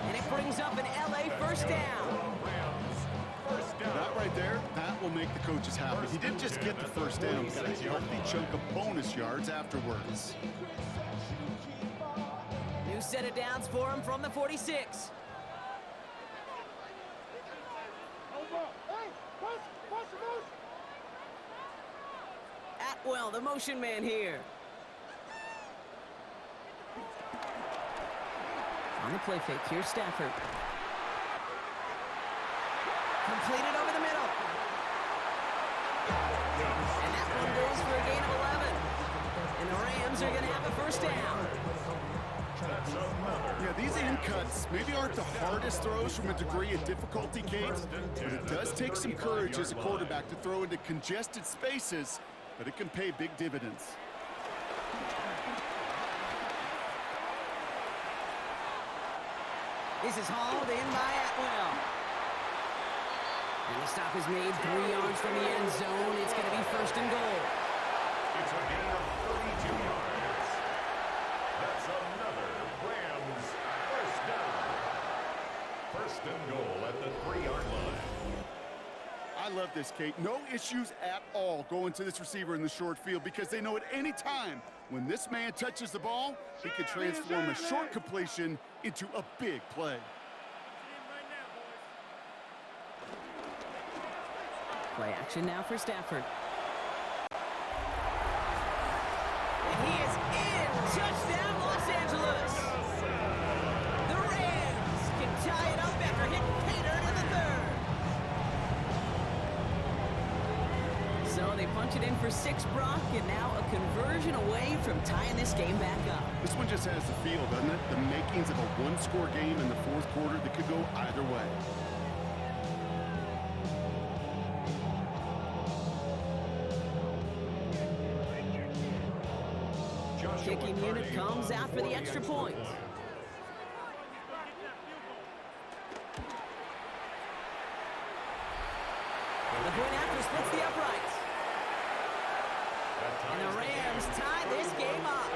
And it brings up an LA 1st down. That right there, that will make the coaches happy. He didn't just get the 1st down, he got a healthy chunk of bonus yards afterwards. New set of downs for him from the 46. Atwell, the motion man here. On the play fake, here's Stafford. Completed over the middle. And that one goes for a gain of 11. And the Rams are going to have a 1st down. Yeah, these in cuts maybe aren't the hardest throws from a degree of difficulty, Kate, but it does take some courage as a quarterback to throw into congested spaces, but it can pay big dividends. This is hauled in by Atwell. And the stop is made 3 yards from the end zone. It's going to be 1st and goal. It's a gain of 32 yards. That's another Rams 1st down. 1st and goal at the 3-yard line. I love this, Kate. No issues at all going to this receiver in the short field because they know at any time when this man touches the ball, he can transform a short completion into a big play. Play action now for Stafford. And he is in. Touchdown, Los Angeles. The Rams can tie it up after hitting pay dirt in the 3rd. So they punch it in for 6, Brock, and now a conversion away from tying this game back up. This one just has the feel, doesn't it? The makings of a one-score game in the 4th quarter that could go either way. Kicking unit comes out for the extra point. The point after splits the uprights. And the Rams tie this game up.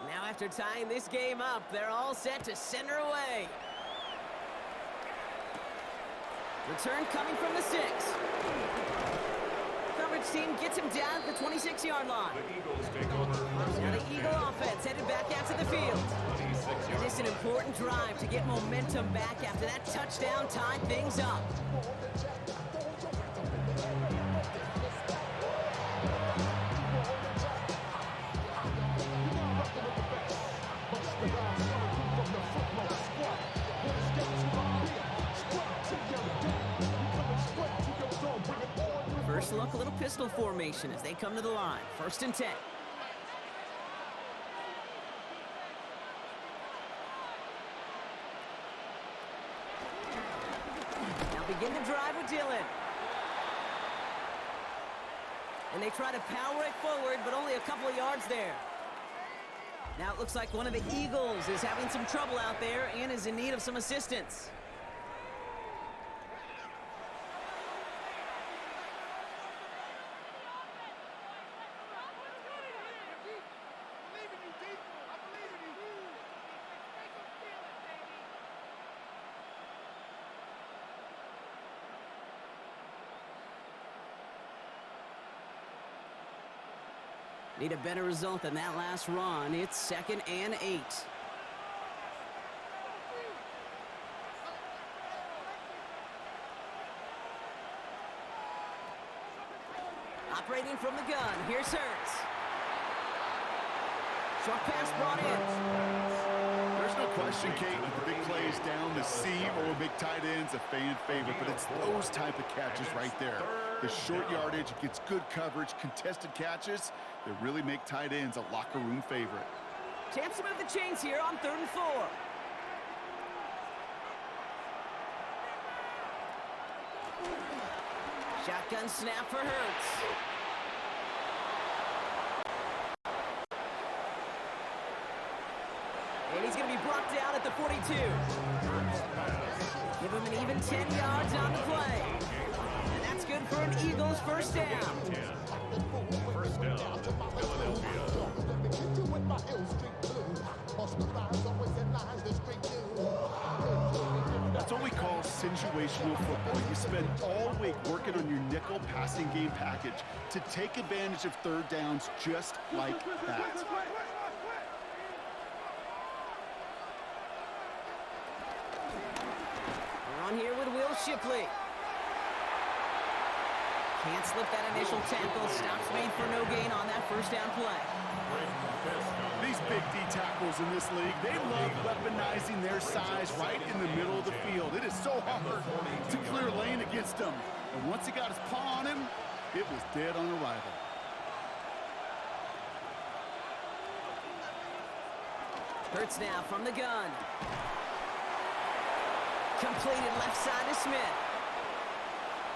Now after tying this game up, they're all set to send her away. Return coming from the 6. Coverage team gets him down at the 26-yard line. The Eagles take over. Now the Eagle offense headed back out to the field. And it's an important drive to get momentum back after that touchdown tied things up. First look, a little pistol formation as they come to the line. 1st and 10. Begin the drive with Dillon. And they try to power it forward, but only a couple of yards there. Now it looks like one of the Eagles is having some trouble out there and is in need of some assistance. Need a better result than that last run. It's 2nd and 8. Operating from the gun. Here's Hurts. Short pass brought in. There's no question, Kate, with the big plays down the seam or big tight ends, a fan favorite, but it's those type of catches right there. The short yardage, gets good coverage, contested catches that really make tight ends a locker room favorite. Chance to move the chains here on 3rd and 4. Shotgun snap for Hurts. And he's going to be brought down at the 42. Give him an even 10 yards on the play. And that's good for an Eagles first down. First down, Philadelphia. That's what we call situational football. You spend all week working on your nickel passing game package to take advantage of 3rd downs just like that. We're on here with Will Shipley. Can't slip that initial tackle. Stops made for no gain on that first down play. These big D tackles in this league, they love weaponizing their size right in the middle of the field. It is so hard to clear lane against them. And once he got his paw on him, it was dead on arrival. Hurts now from the gun. Completed left side to Smith.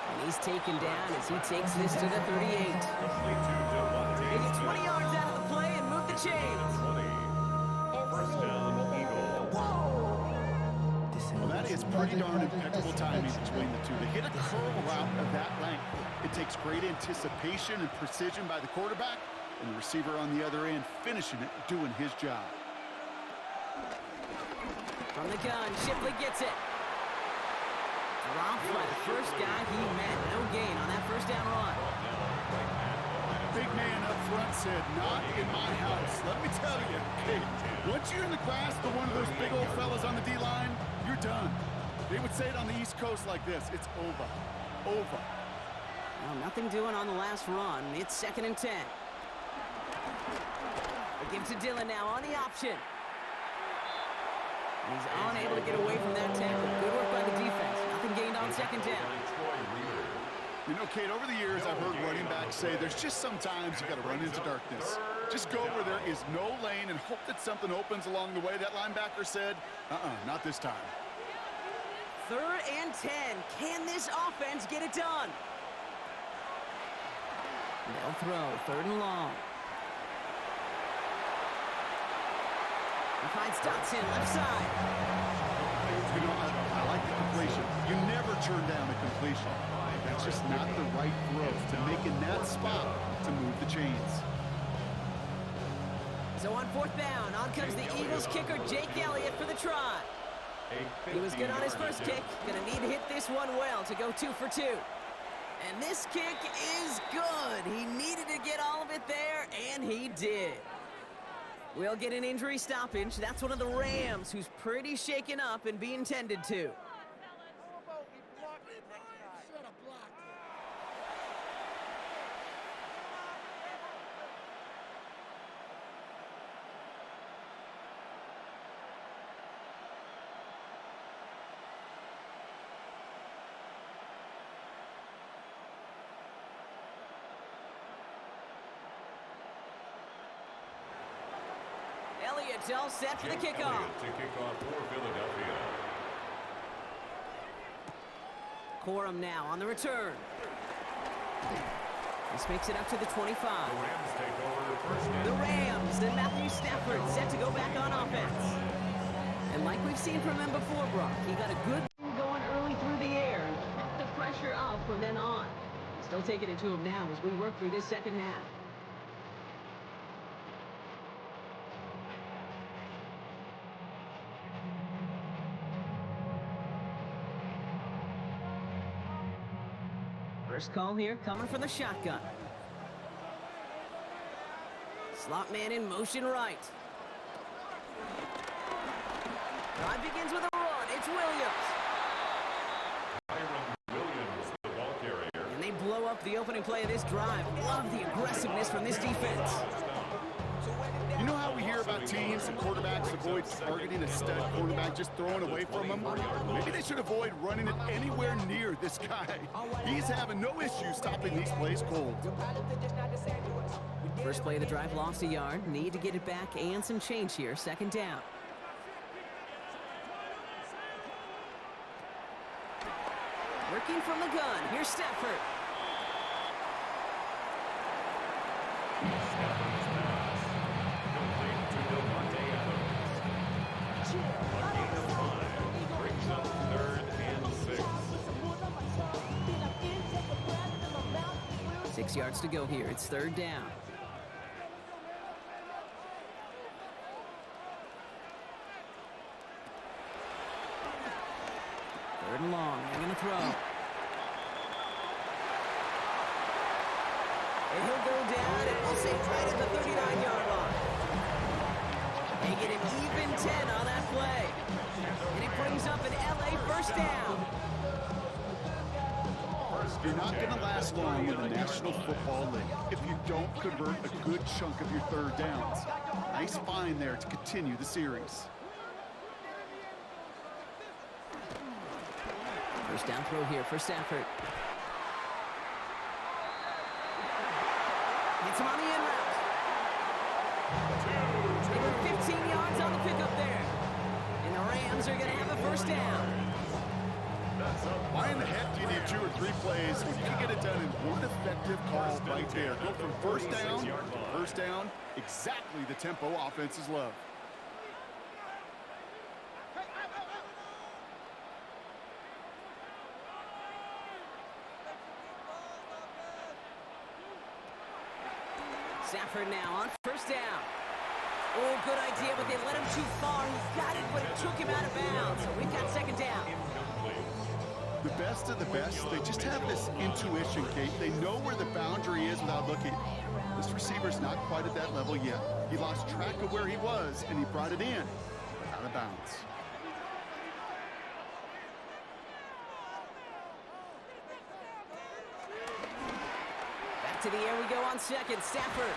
And he's taken down as he takes this to the 38. They get 20 yards out of the play and move the chains. First down, Eagles. Well, that is pretty darn impeccable timing between the two. To hit a curl route of that length, it takes great anticipation and precision by the quarterback, and the receiver on the other end finishing it, doing his job. From the gun, Shipley gets it. Dropped by the first guy he met. No gain on that first down run. Big man up front said, "Not in my house." Let me tell you, hey, once you're in the grasp of one of those big old fellas on the D-line, you're done. They would say it on the East Coast like this: it's over. Over. Well, nothing doing on the last run. It's 2nd and 10. They give to Dillon now on the option. He's unable to get away from that tackle. Good work by the defense. Nothing gained on 2nd down. You know, Kate, over the years, I've heard running backs say there's just sometimes you got to run into darkness. Just go where there is no lane and hope that something opens along the way. That linebacker said, not this time. 3rd and 10. Can this offense get it done? They'll throw. 3rd and long. He finds Dotson left side. You know, I like the completion. You never turn down a completion. That's just not the right throw to make in that spot to move the chains. So on 4th down, on comes the Eagles kicker, Jake Elliott, for the try. He was good on his first kick. Gonna need to hit this one well to go 2 for 2. And this kick is good. He needed to get all of it there, and he did. We'll get an injury stoppage. That's one of the Rams who's pretty shaken up and being tended to. Elliott's all set for the kickoff. To kick off for Philadelphia. for him now on the return. This makes it up to the 25. The Rams take over first and The Rams and Matthew Stafford set to go back on offense. And like we've seen from him before, Brock, he got a good going early through the air and kept the pressure up from then on. Still taking it to him now as we work through this second half. First call here coming from the shotgun. Slot man in motion right. Drive begins with a run. It's Williams. Williams, the ball carrier. And they blow up the opening play of this drive. Love the aggressiveness from this defense. You know how we hear about teams and quarterbacks avoid targeting a stud quarterback, just throwing away from him? Maybe they should avoid running it anywhere near this guy. He's having no issue stopping these plays cold. First play of the drive lost a yard. Need to get it back and some change here. Second down. Working from the gun. Here's Stafford. Brings up 3rd and 6. 6 yards to go here. It's third down. Third and long. They're going to throw. And he'll go down, and we'll say right at the 39-yard line. They get an even 10 on that play. And it brings up an LA first down. You're not going to last long in the National Football League if you don't convert a good chunk of your third downs. Nice find there to continue the series. First down throw here for Stafford. Gets him on the in route. They go 15 yards on the pickup there. And the Rams are going to have a first down. Why in the heck do you need 2 or 3 plays when you can get it done in one effective call right there? Go from first down to first down, exactly the tempo offenses love. Stafford now on first down. Oh, good idea, but they let him too far. He got it, but it took him out of bounds. So we've got second down. The best of the best, they just have this intuition, Kate. They know where the boundary is without looking. This receiver's not quite at that level yet. He lost track of where he was, and he brought it in, but out of bounds. Back to the air we go on second. Stafford.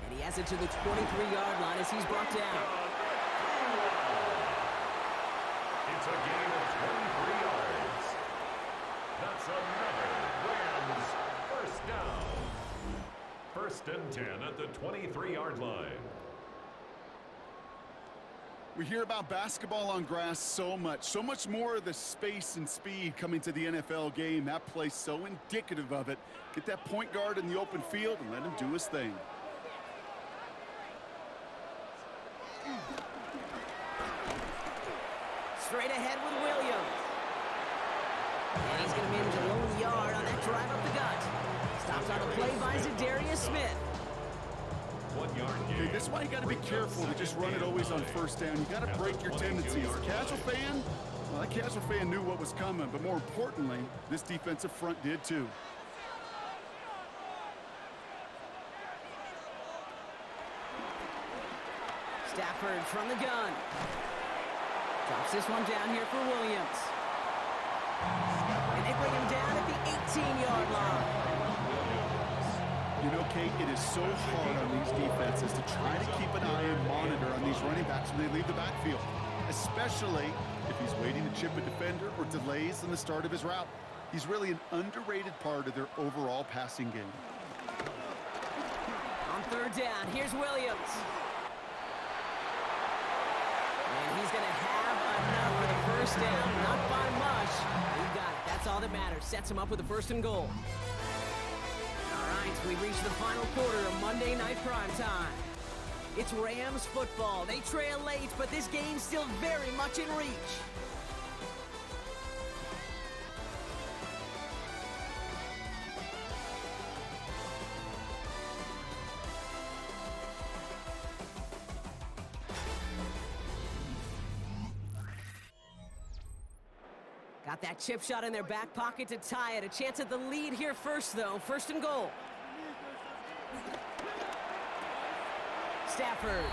And he has it to the 23-yard line as he's brought down. It's a gain of 23 yards. That's another Rams first down. 1st and 10 at the 23-yard line. We hear about basketball on grass so much more of the space and speed coming to the NFL game. That play's so indicative of it. Get that point guard in the open field and let him do his thing. Straight ahead with Williams. And he's going to manage a lone yard on that drive up the gut. Stops on the play by Zadarius Smith. 1 yard Okay, gain. this is why you got to be careful to just run it always on first down. You got to break your tendencies. Casual fan, well, that casual fan knew what was coming, but more importantly, this defensive front did too. Stafford from the gun. Drops this one down here for Williams. And they bring him down at the 18-yard line. You know, Kate, it is so hard on these defenses to try to keep an eye and monitor on these running backs when they leave the backfield, especially if he's waiting to chip a defender or delays in the start of his route. He's really an underrated part of their overall passing game. On third down. Here's Williams. And he's going to have enough for the first down. Not by much. He got it. That's all that matters. Sets him up with a 1st and goal. All right, we reached the final quarter of Monday Night Primetime. It's Rams football. They trail late, but this game's still very much in reach. Got that chip shot in their back pocket to tie it. A chance at the lead here first, though. 1st and goal. Stafford.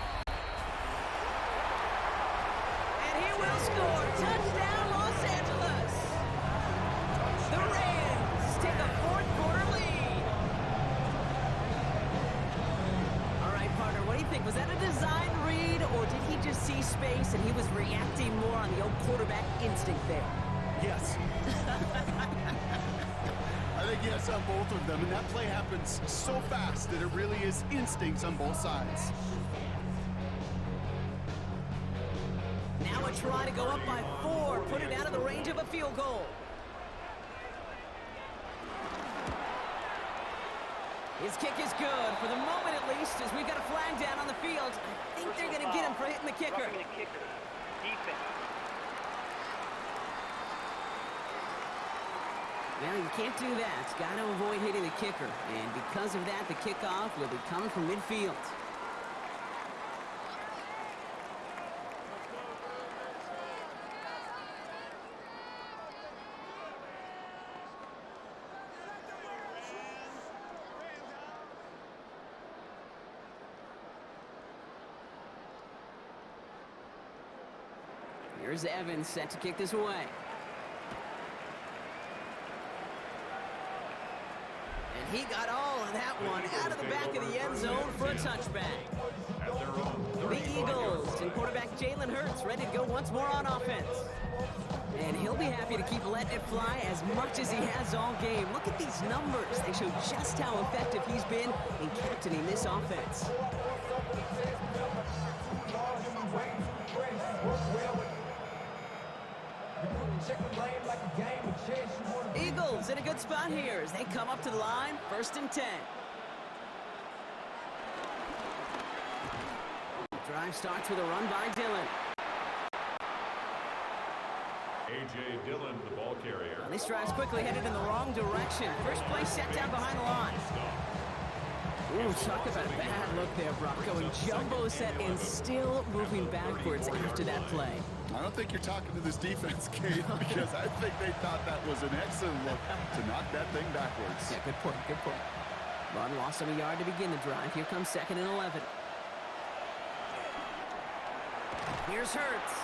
And he will score. Touchdown, Los Angeles. The Rams take a 4th quarter lead. All right, partner, what do you think? Was that a design read, or did he just see space and he was reacting more on the old quarterback instinct there? Yes. I think yes on both of them, and that play happens so fast that it really is instincts on both sides. Now a try to go up by 4, put it out of the range of a field goal. His kick is good, for the moment at least, as we got a flag down on the field. I think they're going to get him for hitting the kicker. Roughing the kicker. Defense. Well, you can't do that. Got to avoid hitting the kicker. And because of that, the kickoff will be coming from midfield. Here's Evans set to kick this away. He got all of that one out of the back of the end zone for a touchback. The Eagles and quarterback Jalen Hurts ready to go once more on offense. And he'll be happy to keep letting it fly as much as he has all game. Look at these numbers. They show just how effective he's been in captaining this offense. Eagles in a good spot here as they come up to the line, 1st and 10. Drive starts with a run by Dillon. A.J. Dillon, the ball carrier. Well, this drive's quickly headed in the wrong direction. First play set down behind the line. Ooh, talk about a bad look there, Brock. Going jumbo set and still moving backwards after that play. I don't think you're talking to this defense, Kate, because I think they thought that was an excellent look to knock that thing backwards. Yeah, good point, good point. Run lost him a yard to begin the drive. Here comes 2nd and 11. Here's Hurts.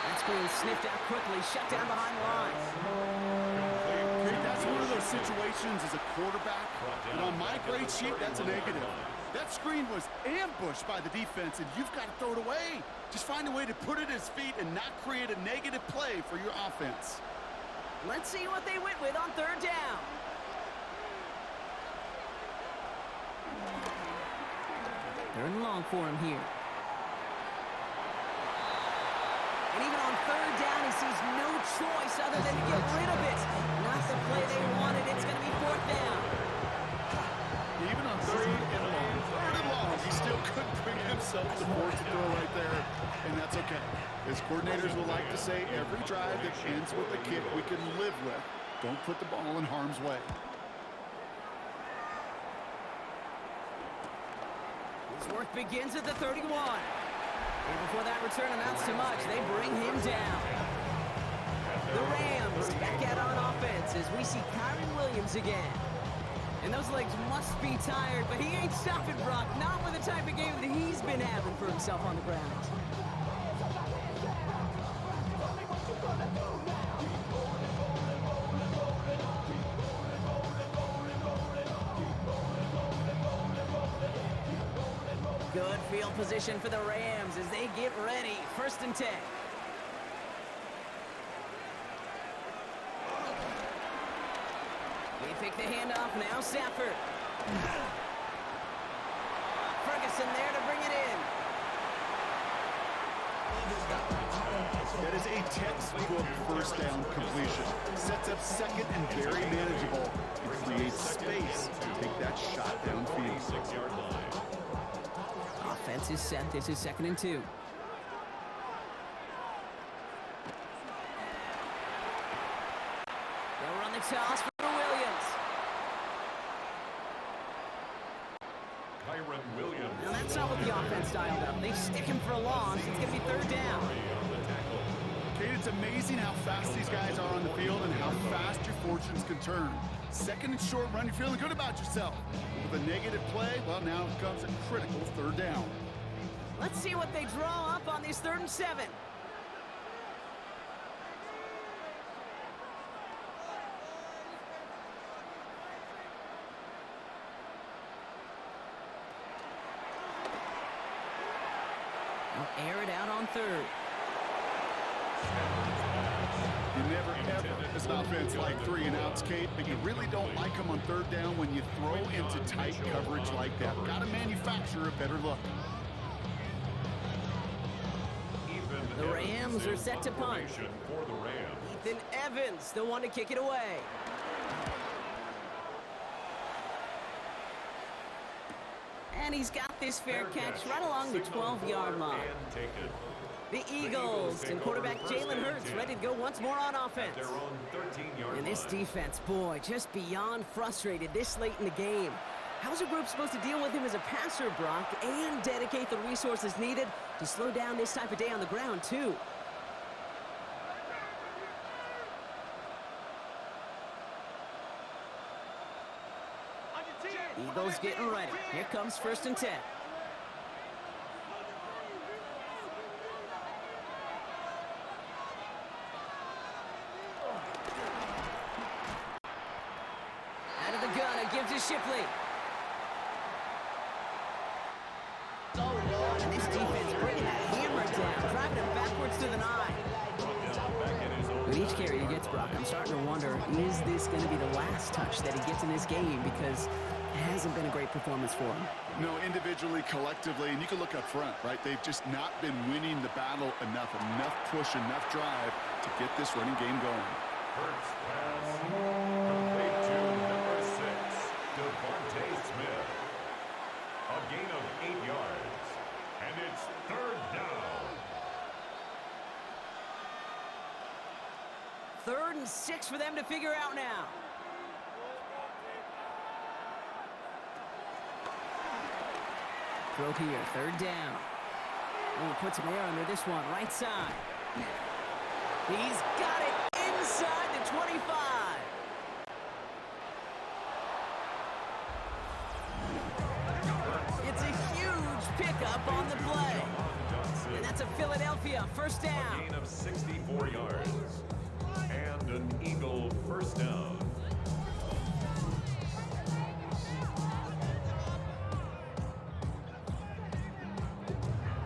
That's being sniffed out quickly, shut down behind the line. Kate, that's one of those situations as a quarterback, and on my grade sheet, that's a negative. That screen was ambushed by the defense, and you've got to throw it away. Just find a way to put it at his feet and not create a negative play for your offense. Let's see what they went with on 3rd down. They're in long for him here. And even on 3rd down, he sees no choice other than to get rid of it. Not the play they wanted. It's going to be 4th down. Even on 3rd and long, he still couldn't bring himself to force a throw right there, and that's okay. As coordinators will like to say, every drive that ends with a kick we can live with. Don't put the ball in harm's way. His work begins at the 31. And before that return amounts to much, they bring him down. The Rams back out on offense as we see Kyron Williams again. And those legs must be tired, but he ain't stopping, Brock. Not with the type of game that he's been having for himself on the ground. Good field position for the Rams as they get ready. 1st and 10. They pick the handoff now, Stafford. Ferguson there to bring it in. That is a textbook first down completion. Sets up second and very manageable. It creates space to take that shot downfield. 6-yard line. Offense is set. This is 2nd and 2. They'll run the toss for Williams. Kyron Williams. Now that's not what the offense dialed up. They stick him for a loss. It's going to be 3rd down. Kate, it's amazing how fast these guys are on the field and how fast your fortunes can turn. 2nd and short run, you're feeling good about yourself. With a negative play, well, now it comes a critical 3rd down. Let's see what they draw up on this 3rd and 7. They'll air it out on 3rd. You never ever, as an offense, like 3 and outs, Kate, but you really don't like them on 3rd down when you throw into tight coverage like that. Got to manufacture a better look. The Rams are set to punt. For the Rams. Ethan Evans, the one to kick it away. And he's got this fair catch right along the 12-yard line. The Eagles and quarterback Jalen Hurts ready to go once more on offense. And this defense, boy, just beyond frustrated this late in the game. How's a group supposed to deal with him as a passer, Brock, and dedicate the resources needed to slow down this type of day on the ground, too? Eagles getting ready. Here comes 1st and 10. Out of the gun, it gives to Shipley. And this defense bringing that hammer down, driving him backwards to the 9. With each carry he gets, Brock, I'm starting to wonder, is this going to be the last touch that he gets in this game? Because it hasn't been a great performance for him. No, individually, collectively, and you can look up front, right? They've just not been winning the battle enough push, enough drive to get this running game going. Hurts pass. Complete to number 6, Devontae Smith. A gain of 8 yards. And it's 3rd down. 3rd and 6 for them to figure out now. Throw here, 3rd down. Oh, puts him there under this one, right side. He's got it inside the 25. It's a huge pickup on the play. And that's a Philadelphia 1st down. A gain of 64 yards. And an Eagle 1st down.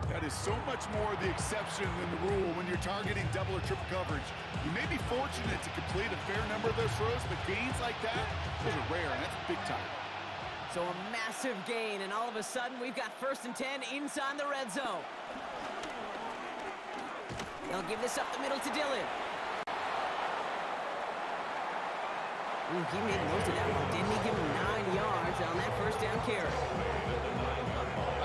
That is so much more the exception than the rule when you're targeting double or triple coverage. You may be fortunate to complete a fair number of those throws, but gains like that, those are rare, and that's big time. So a massive gain, and all of a sudden, we've got 1st and 10 inside the red zone. They'll give this up the middle to Dillon. Ooh, he made the most of that one. Didn't he give him 9 yards on that 1st down carry?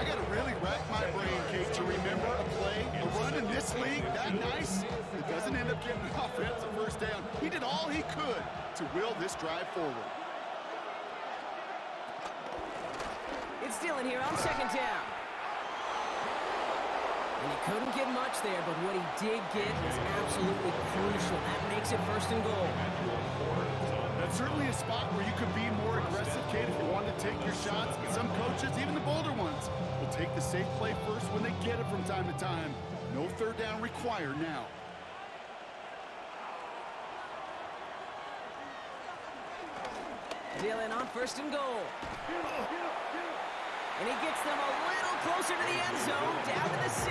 I got to really rack my brain, Kate, to remember a play, a run in this league that nice. It doesn't end up getting an offensive 1st down. He did all he could to will this drive forward. It's Dillon here on 2nd down. And he couldn't get much there, but what he did get was absolutely crucial. That makes it 1st and goal. That's certainly a spot where you could be more aggressive, Kate, if you want to take your shots. But some coaches, even the bolder ones, will take the safe play first when they get it from time to time. No 3rd down required now. Dillon on 1st and goal. And he gets them a little closer to the end zone, down to the 6.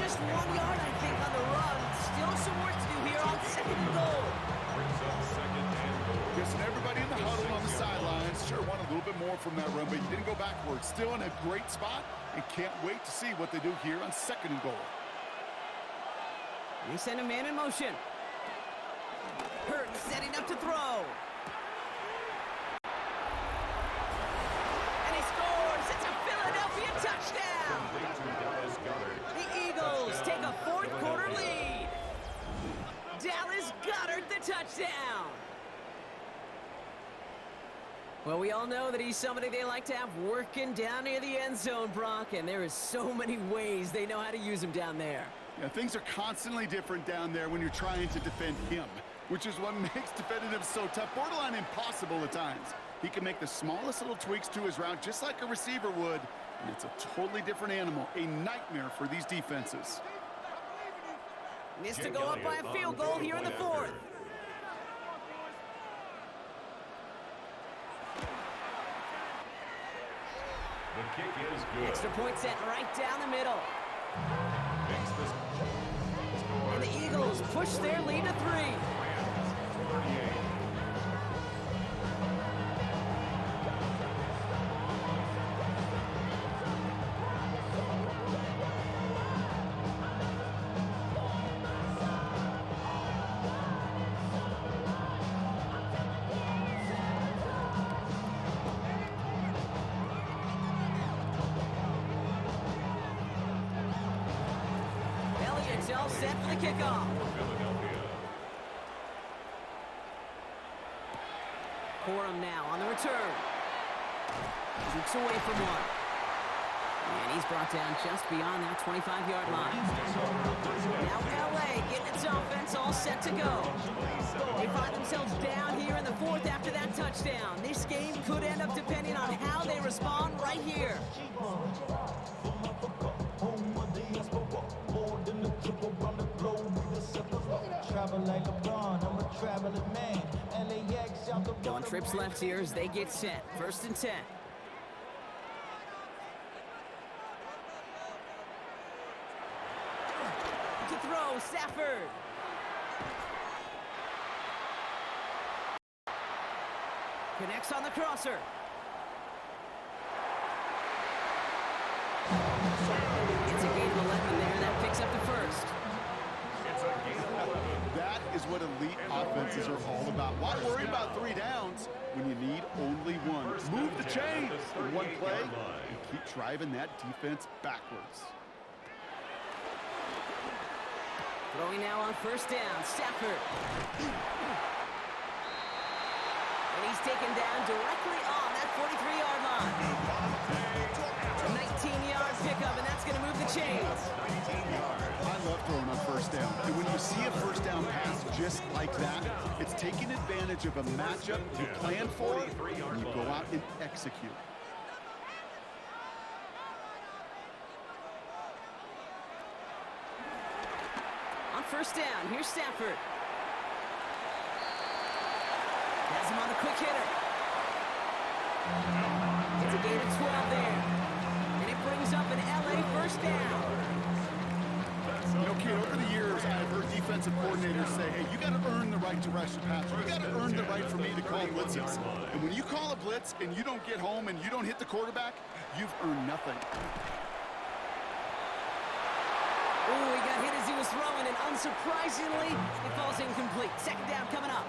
Just 1 yard, I think, on the run. Still some work to do here on 2nd and goal. Brings up 2nd and goal. Guessing everybody in the huddle backwards. Still in a great spot, and can't wait to see what they do here on 2nd and goal. They send a man in motion. Hurts setting up to throw. And he scores. It's a Philadelphia touchdown. The Eagles take a 4th quarter lead. Dallas Goedert the touchdown. Well, we all know that he's somebody they like to have working down near the end zone, Brock, and there is so many ways they know how to use him down there. Yeah, things are constantly different down there when you're trying to defend him, which is what makes defending him so tough, borderline impossible at times. He can make the smallest little tweaks to his route just like a receiver would, and it's a totally different animal, a nightmare for these defenses. Needs to go up by a field goal here in the 4th. The kick is good. Extra point set right down the middle. And the Eagles push their lead to 3. Elliott's all set for the kickoff. Corum now on the return. Zooks away from one. And he's brought down just beyond that 25-yard line. Now LA getting its offense all set to go. They find themselves down here in the 4th after that touchdown. This game could end up depending on how they respond right here. Going trips left here as they get set. 1st and 10. To throw, Stafford. Connects on the crosser. It's a gain of 11 there. That picks up the 1st. It's a gain of 11. That is what elite offenses are all about. Why worry about 3 downs when you need only 1? Move the chain in 1 play and keep driving that defense backwards. Throwing now on 1st down, Stafford. And he's taken down directly on that 43-yard line. A 19-yard pickup, and that's going to move the chains. I love throwing on 1st down. And when you see a 1st down pass just like that, it's taking advantage of a matchup you plan for, and you go out and execute. On 1st down, here's Stafford. Has him on the quick hitter. It's a gain of 12 there. And it brings up an LA 1st down. You know, kid, over the years, I've heard defensive coordinators say, hey, you got to earn the right to rush the passer. You got to earn the right for me to call blitzes. And when you call a blitz and you don't get home and you don't hit the quarterback, you've earned nothing. Ooh, he got hit as he was throwing, and unsurprisingly, it falls incomplete. 2nd down coming up.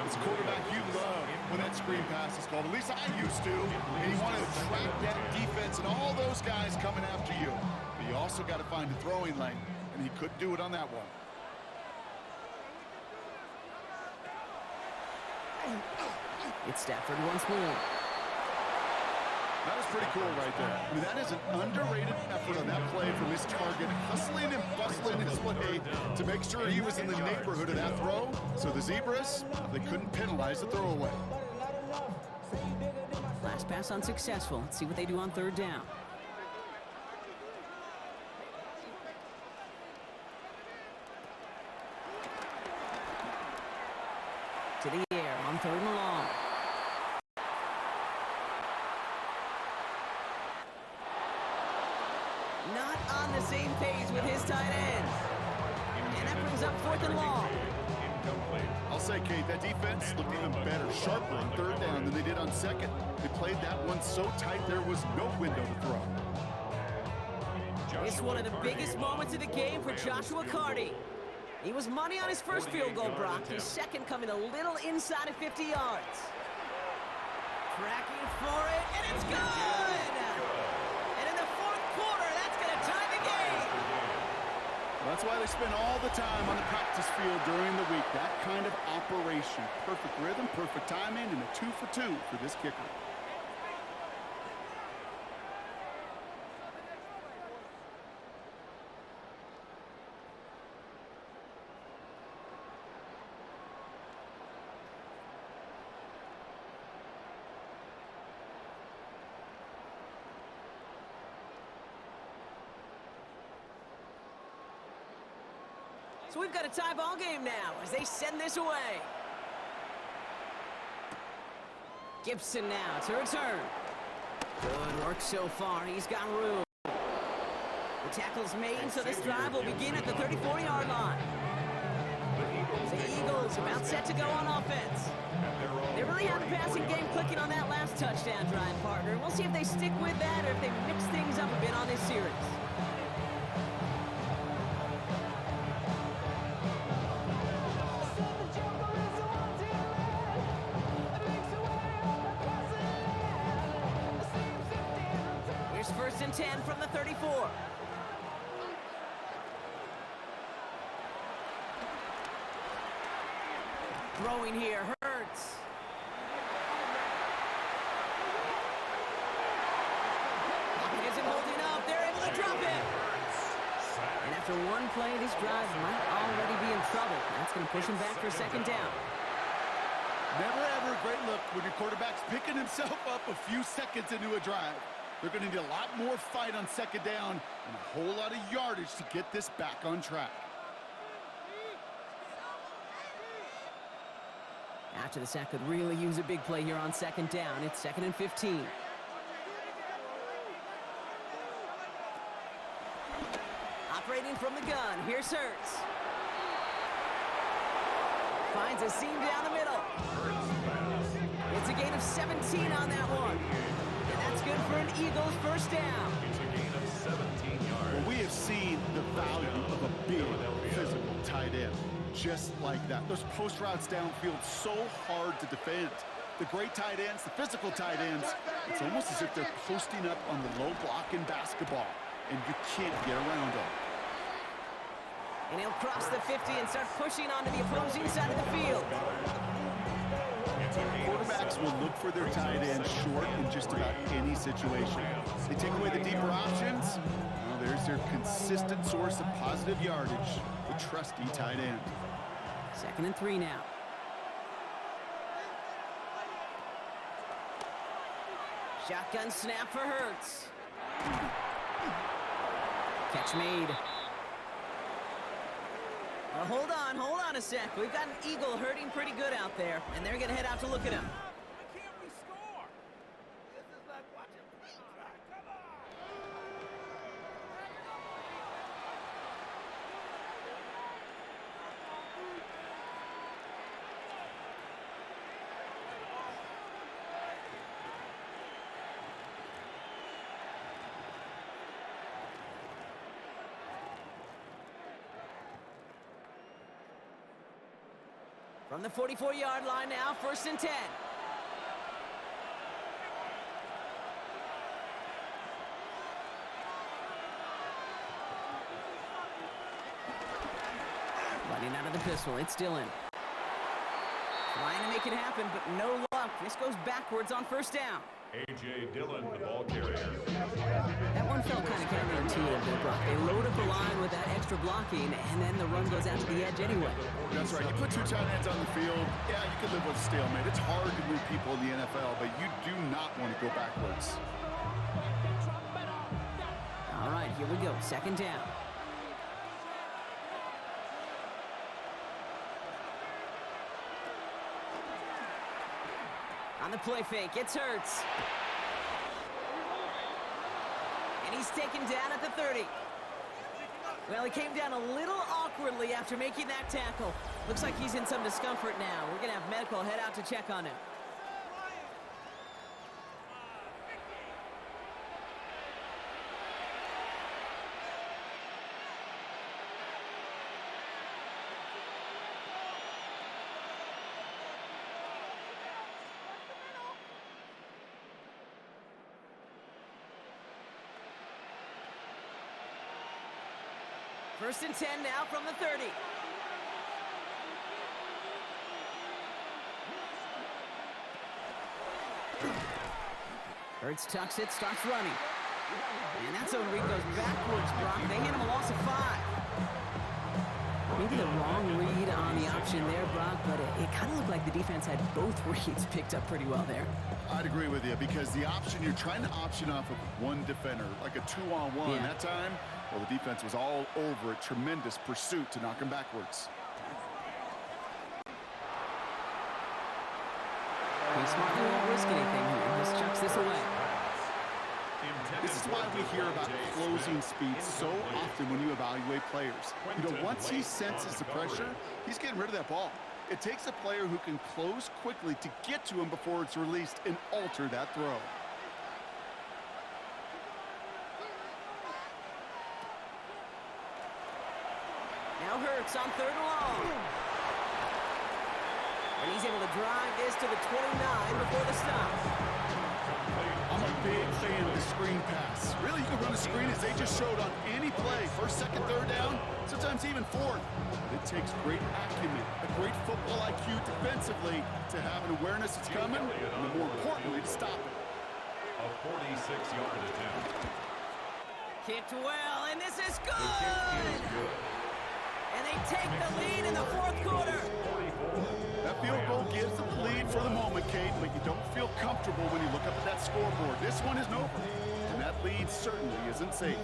As a quarterback, you love when that screen pass is called. At least I used to. And you want to track that defense and all those guys coming after you. But you also got to find a throwing lane, and he couldn't do it on that one. It's Stafford once more. That was pretty cool right there. I mean, that is an underrated effort on that play from his target, hustling and bustling his way to make sure he was in the neighborhood of that throw. So the Zebras, they couldn't penalize the throwaway. Last pass unsuccessful. Let's see what they do on 3rd down. To the air on 3rd and long. Not on the same page with his tight end. And that brings up 4th and long. complete. I'll say, Kate, that defense looked even better, sharper on third down than they did on second. They played that one so tight there was no window to throw. It's one of the biggest moments of the game for Joshua Carty. He was money on his first field goal, Brock. His second coming a little inside of 50 yards. Tracking for it, and it's good! And in the fourth quarter, that's going to tie the game. That's why they spend all the time on the practice field during the week. That kind of operation. Perfect rhythm, perfect timing, and a 2 for 2 for this kicker. So we've got a tie ball game now as they send this away. Gibson now to return. Good work so far. He's got room. The tackle's made, so this drive will begin at the 34-yard line. The Eagles about set to go on offense. They really had the passing game clicking on that last touchdown drive, partner. We'll see if they stick with that or if they mix things up a bit on this series. First and 10 from the 34. Throwing here, Hurts. Pocket isn't holding up. They're able to drop it. And after one play, this drive might already be in trouble. That's going to push him back for second down. Never ever a great look when your quarterback's picking himself up a few seconds into a drive. They're going to need a lot more fight on second down and a whole lot of yardage to get this back on track. After the sack could really use a big play here on second down. It's 2nd and 15. Operating from the gun. Here's Hurts. Finds a seam down the middle. It's a gain of 17 on that one. That's good for an Eagles first down. It's a gain of 17 yards. Well, we have seen the value of a big physical tight end. Just like that. Those post routes downfield so hard to defend. The great tight ends, the physical tight ends, it's almost as if they're posting up on the low block in basketball, and you can't get around them. And he'll cross the 50 and start pushing onto the opposing side of the field. Quarterbacks will look for their tight end short in just about any situation. They take away the deeper options. Well, there's their consistent source of positive yardage, the trusty tight end. 2nd and 3 now. Shotgun snap for Hurts. Catch made. Well, hold on a sec. We've got an Eagle hurting pretty good out there, and they're going to head out to look at him. Why can't we score? This is like watching paint dry. Come on! From the 44-yard line now, 1st and 10. Running out of the pistol, it's Dillon. Trying to make it happen, but no luck. This goes backwards on 1st down. A.J. Dillon, the ball carrier. That one felt kind of counterintuitive, though, Brock. They load up the line with that extra blocking, and then the run goes out to the edge anyway. That's right. You put 2 tight ends on the field, yeah, you can live with a stalemate. It's hard to move people in the NFL, but you do not want to go backwards. All right, here we go. 2nd down. On the play fake, it's Hurts. And he's taken down at the 30. Well, he came down a little awkward. awkwardly after making that tackle. Looks like he's in some discomfort now. We're going to have medical head out to check on him. First and 10 now from the 30. Hurts tucks it, starts running. And that's a read goes backwards, Brock. They hit him a loss of 5. Maybe the wrong read on the option there, Brock, but it kind of looked like the defense had both reads picked up pretty well there. I'd agree with you because the option, you're trying to option off of one defender, like a 2-on-1. Yeah. That time, well, the defense was all over it. Tremendous pursuit to knock him backwards. He smartly won't risk anything here. Just chucks this away. This is why we hear about closing speed so often when you evaluate players. You know, once he senses the pressure, he's getting rid of that ball. It takes a player who can close quickly to get to him before it's released and alter that throw. Now Hurts on 3rd and long. And he's able to drive this to the 29 before the stop. I'm a big fan of the screen pass. Really, you can run a screen as they just showed on any play. 1st, 2nd, 3rd down, sometimes even 4th. But it takes great acumen, a great football IQ defensively to have an awareness it's coming, and more importantly, to stop it. A 46-yard attempt. Kicked well, and this is good! And they take the lead in the 4th quarter. That field goal gives them the lead for the moment, Kate, but you don't feel comfortable when you look up at that scoreboard. This one isn't over, and that lead certainly isn't safe.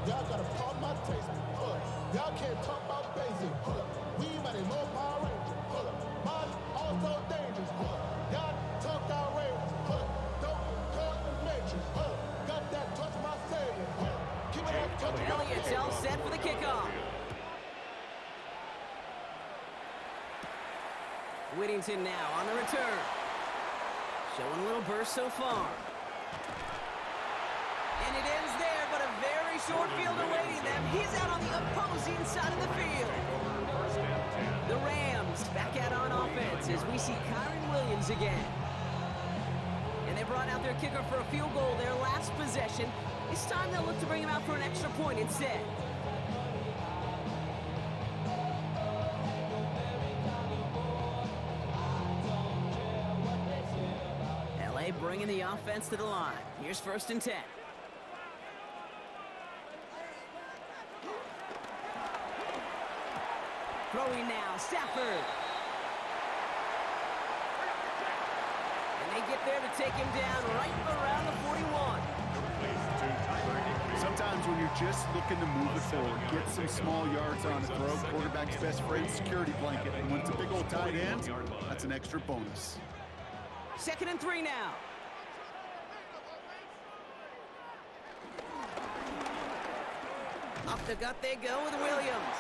Y'all gotta pump my taste. Y'all can't talk about basic. We might as well Power Rangers. Mine also dangerous. Y'all talk outrageous. Don't call the matrix. Got that touch my savior. Keep it up, touch my Elliott's all set for the kickoff. Whittington now on the return. Showing a little burst so far. And it ends there, but a very short field awaiting them. He's out on the opposing side of the field. The Rams back out on offense as we see Kyron Williams again. And they brought out their kicker for a field goal their last possession. This time they'll look to bring him out for an extra point instead. LA bringing the offense to the line. Here's 1st and 10. Throwing now, Stafford. And they get there to take him down right around the 41. Sometimes when you're just looking to move it forward, get some small yards on a throw, quarterback's best friend, security blanket. And when it's a big old tight end, that's an extra bonus. 2nd and 3 now. Up the gut they go with Williams.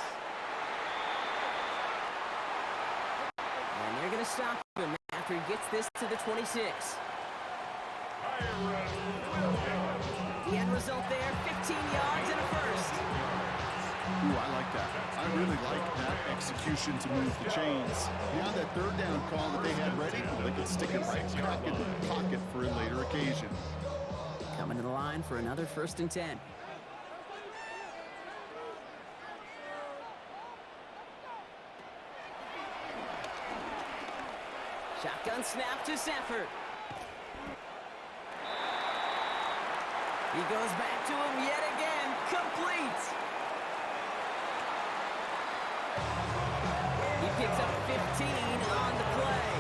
And they're going to stop him after he gets this to the 26. The end result there, 15 yards and a first. Ooh, I like that. I really like that execution to move the chains. Beyond that 3rd down call that they had ready, they could stick it right back in the pocket for a later occasion. Coming to the line for another 1st and 10. Shotgun snap to Stafford. He goes back to him yet again. Complete. He picks up 15 on the play.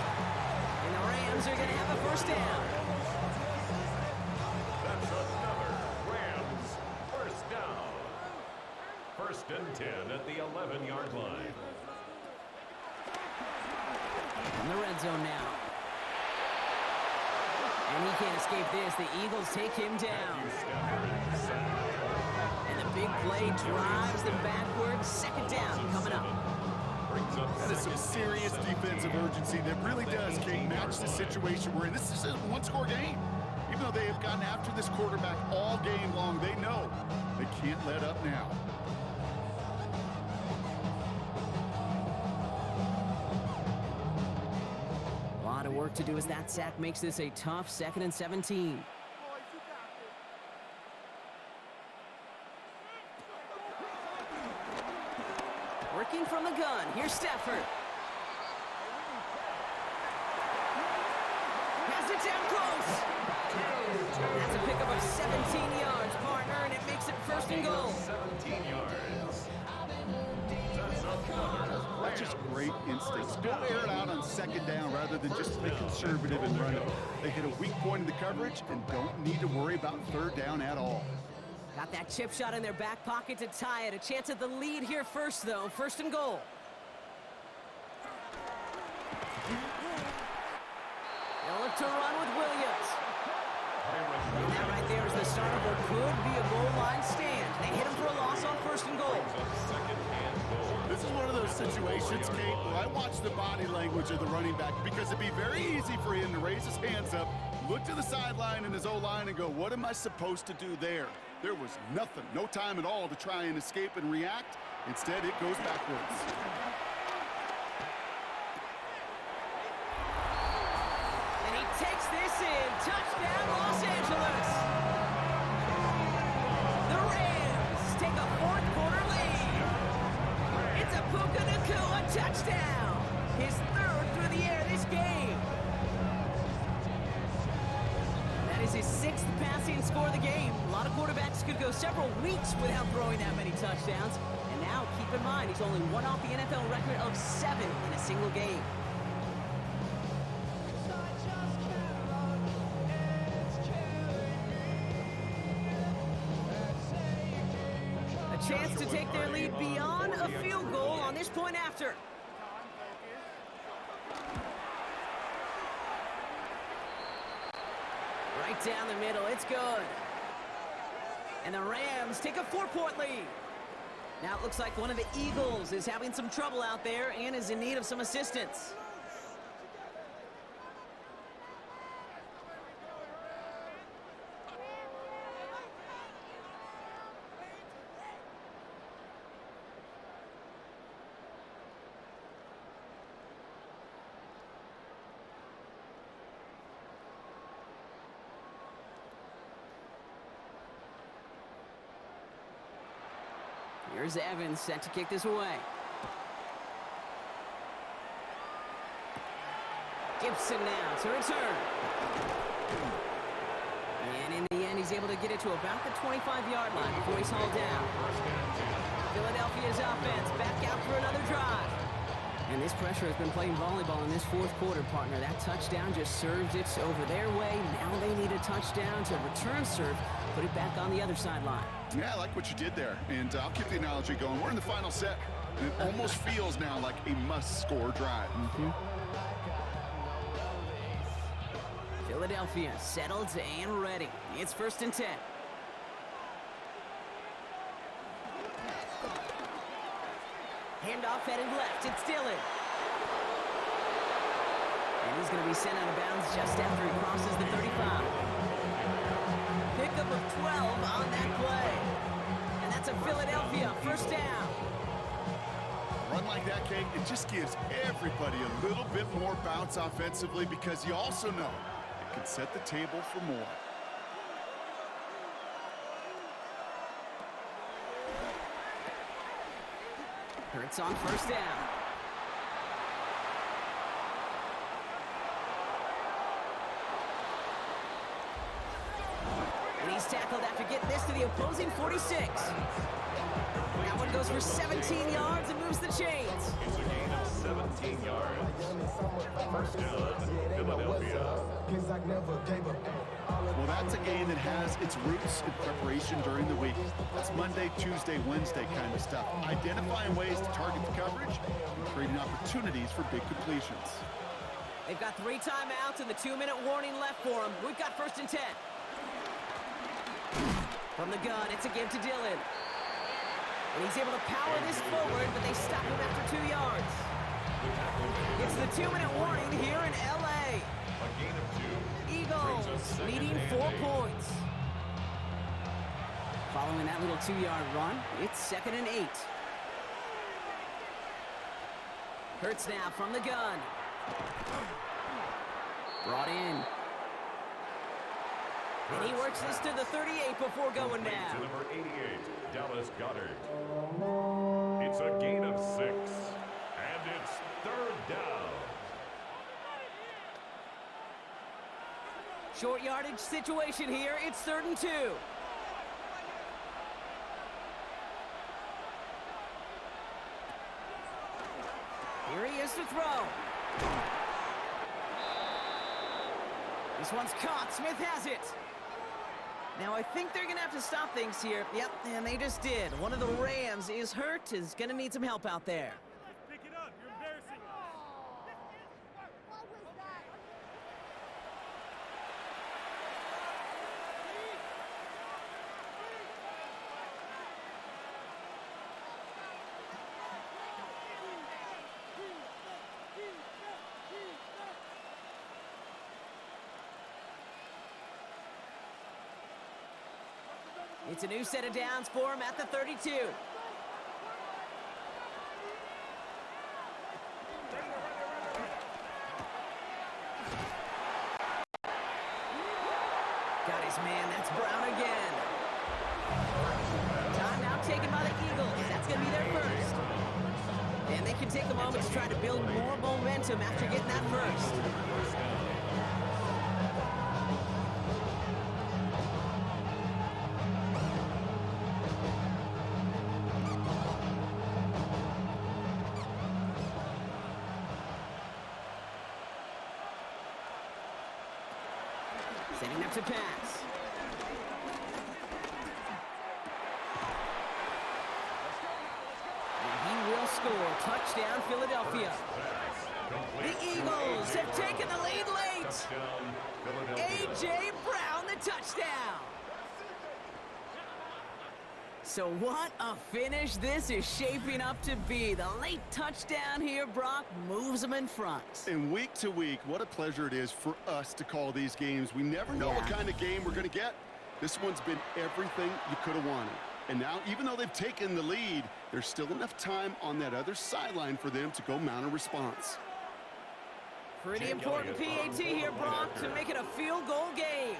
And the Rams are going to have a 1st down. That's another Rams 1st down. 1st and 10 at the 11-yard line. In the red zone now. And he can't escape this. The Eagles take him down. And the big play drives them backwards. Second down coming up. That is some serious defensive urgency that really does, Kate, match the situation we're in. This is a one-score game. Even though they have gotten after this quarterback all game long, they know they can't let up now. A lot of work to do as that sack makes this a tough 2nd and 17. Working from the gun. Here's Stafford. Has it down close. That's a pickup of 17 yards, partner, and it makes it 1st and goal. 17 yards. That's just great instincts. Go air it out on 2nd down rather than just be conservative and run it. They hit a weak point in the coverage and don't need to worry about 3rd down at all. Got that chip shot in their back pocket to tie it. A chance at the lead here first, though. 1st and goal. They'll look to run with Williams. And that right there is the start of what could be a goal line stand. They hit him for a loss on 1st and goal. This is one of those situations, Kate, where I watch the body language of the running back because it'd be very easy for him to raise his hands up, look to the sideline in his O-line and go, what am I supposed to do there? There was nothing, no time at all to try and escape and react. Instead, it goes backwards. And he takes this in. Touchdown, Los Angeles. The Rams take a 4th quarter lead. It's a Puka Nacua touchdown. His 3rd through the air this game. That is his 6th passing score of the game. A lot of quarterbacks could go several weeks without throwing that many touchdowns. And now, keep in mind, he's only one off the NFL record of 7 in a single game. A chance to take their lead beyond a field goal on this point after. Right down the middle, it's good. And the Rams take a 4-point lead. Now it looks like one of the Eagles is having some trouble out there and is in need of some assistance. Here's Evans set to kick this away. Gibson now to return. And in the end, he's able to get it to about the 25-yard line before he's hauled down. Philadelphia's offense back out for another drive. And this pressure has been playing volleyball in this 4th quarter, partner. That touchdown just served it over their way. Now they need a touchdown to return serve, put it back on the other sideline. Yeah, I like what you did there. And I'll keep the analogy going. We're in the final set. And it almost feels now like a must-score drive. Philadelphia settled and ready. It's 1st and 10. Handoff headed left. It's Dillon. And he's going to be sent out of bounds just after he crosses the 35. Pickup of 12 on that play. And that's a Philadelphia 1st down. Run like that, Kate, it just gives everybody a little bit more bounce offensively because you also know it can set the table for more. Hurts on 1st down. And he's tackled after getting this to the opposing 46. That one goes for 17 yards and moves the chains. It's a gain of 17 yards. 1st down, Philadelphia. Well, that's a game that has its roots in preparation during the week. That's Monday, Tuesday, Wednesday kind of stuff. Identifying ways to target the coverage and creating opportunities for big completions. They've got 3 timeouts and the 2-minute warning left for them. We've got 1st and 10. From the gun, it's a give to Dillon. And he's able to power this forward, but they stop him after 2 yards. It's the 2-minute warning here in L.A. A gain of 2. Eagles leading 4 points. Following that little 2-yard run, it's 2nd and 8. Hurts now from the gun. Brought in. And he works this to the 38 before going down. To number 88, Dallas Goedert. It's a gain of 6. And it's 3rd down. Short yardage situation here. It's 3rd and 2. Here he is to throw. This one's caught. Smith has it. Now, I think they're going to have to stop things here. Yep, and they just did. One of the Rams is hurt, is going to need some help out there. Pick it up. You're embarrassing us. What was that? It's a new set of downs for him at the 32. Got his man. That's Brown again. Time now taken by the Eagles. That's going to be their first. And they can take a moment to try to build more momentum after getting that first. Setting up to pass. And he will score. Touchdown, Philadelphia. The Eagles have taken the lead late. A.J. Brown, the touchdown. So what a finish this is shaping up to be. The late touchdown here, Brock, moves them in front. And week to week, what a pleasure it is for us to call these games. We never know what kind of game we're going to get. This one's been everything you could have wanted. And now, even though they've taken the lead, there's still enough time on that other sideline for them to go mount a response. Pretty important PAT here, Brock, to make it a field goal game.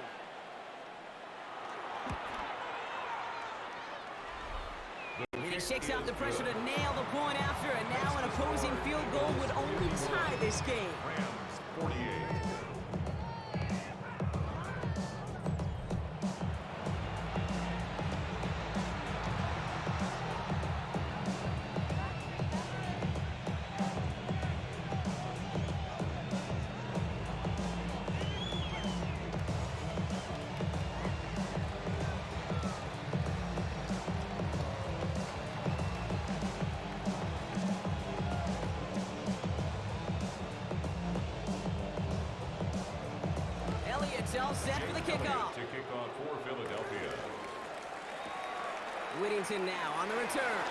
And he shakes out the pressure to nail the point after, and now an opposing field goal would only tie this game. Rams 48. Elliott's all set for the kickoff. To kick off for Philadelphia. Whittington now on the return.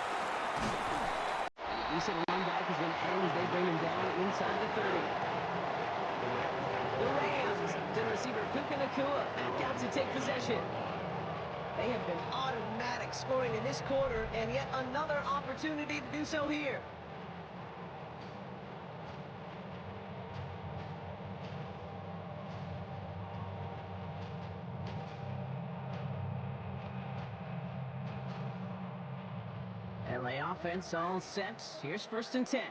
He said one back is going to change. They bring him down inside the 30. The Rams to the receiver, Puka Nacua, back out to take possession. They have been automatic scoring in this quarter, and yet another opportunity to do so here. LA offense all set. Here's 1st and 10.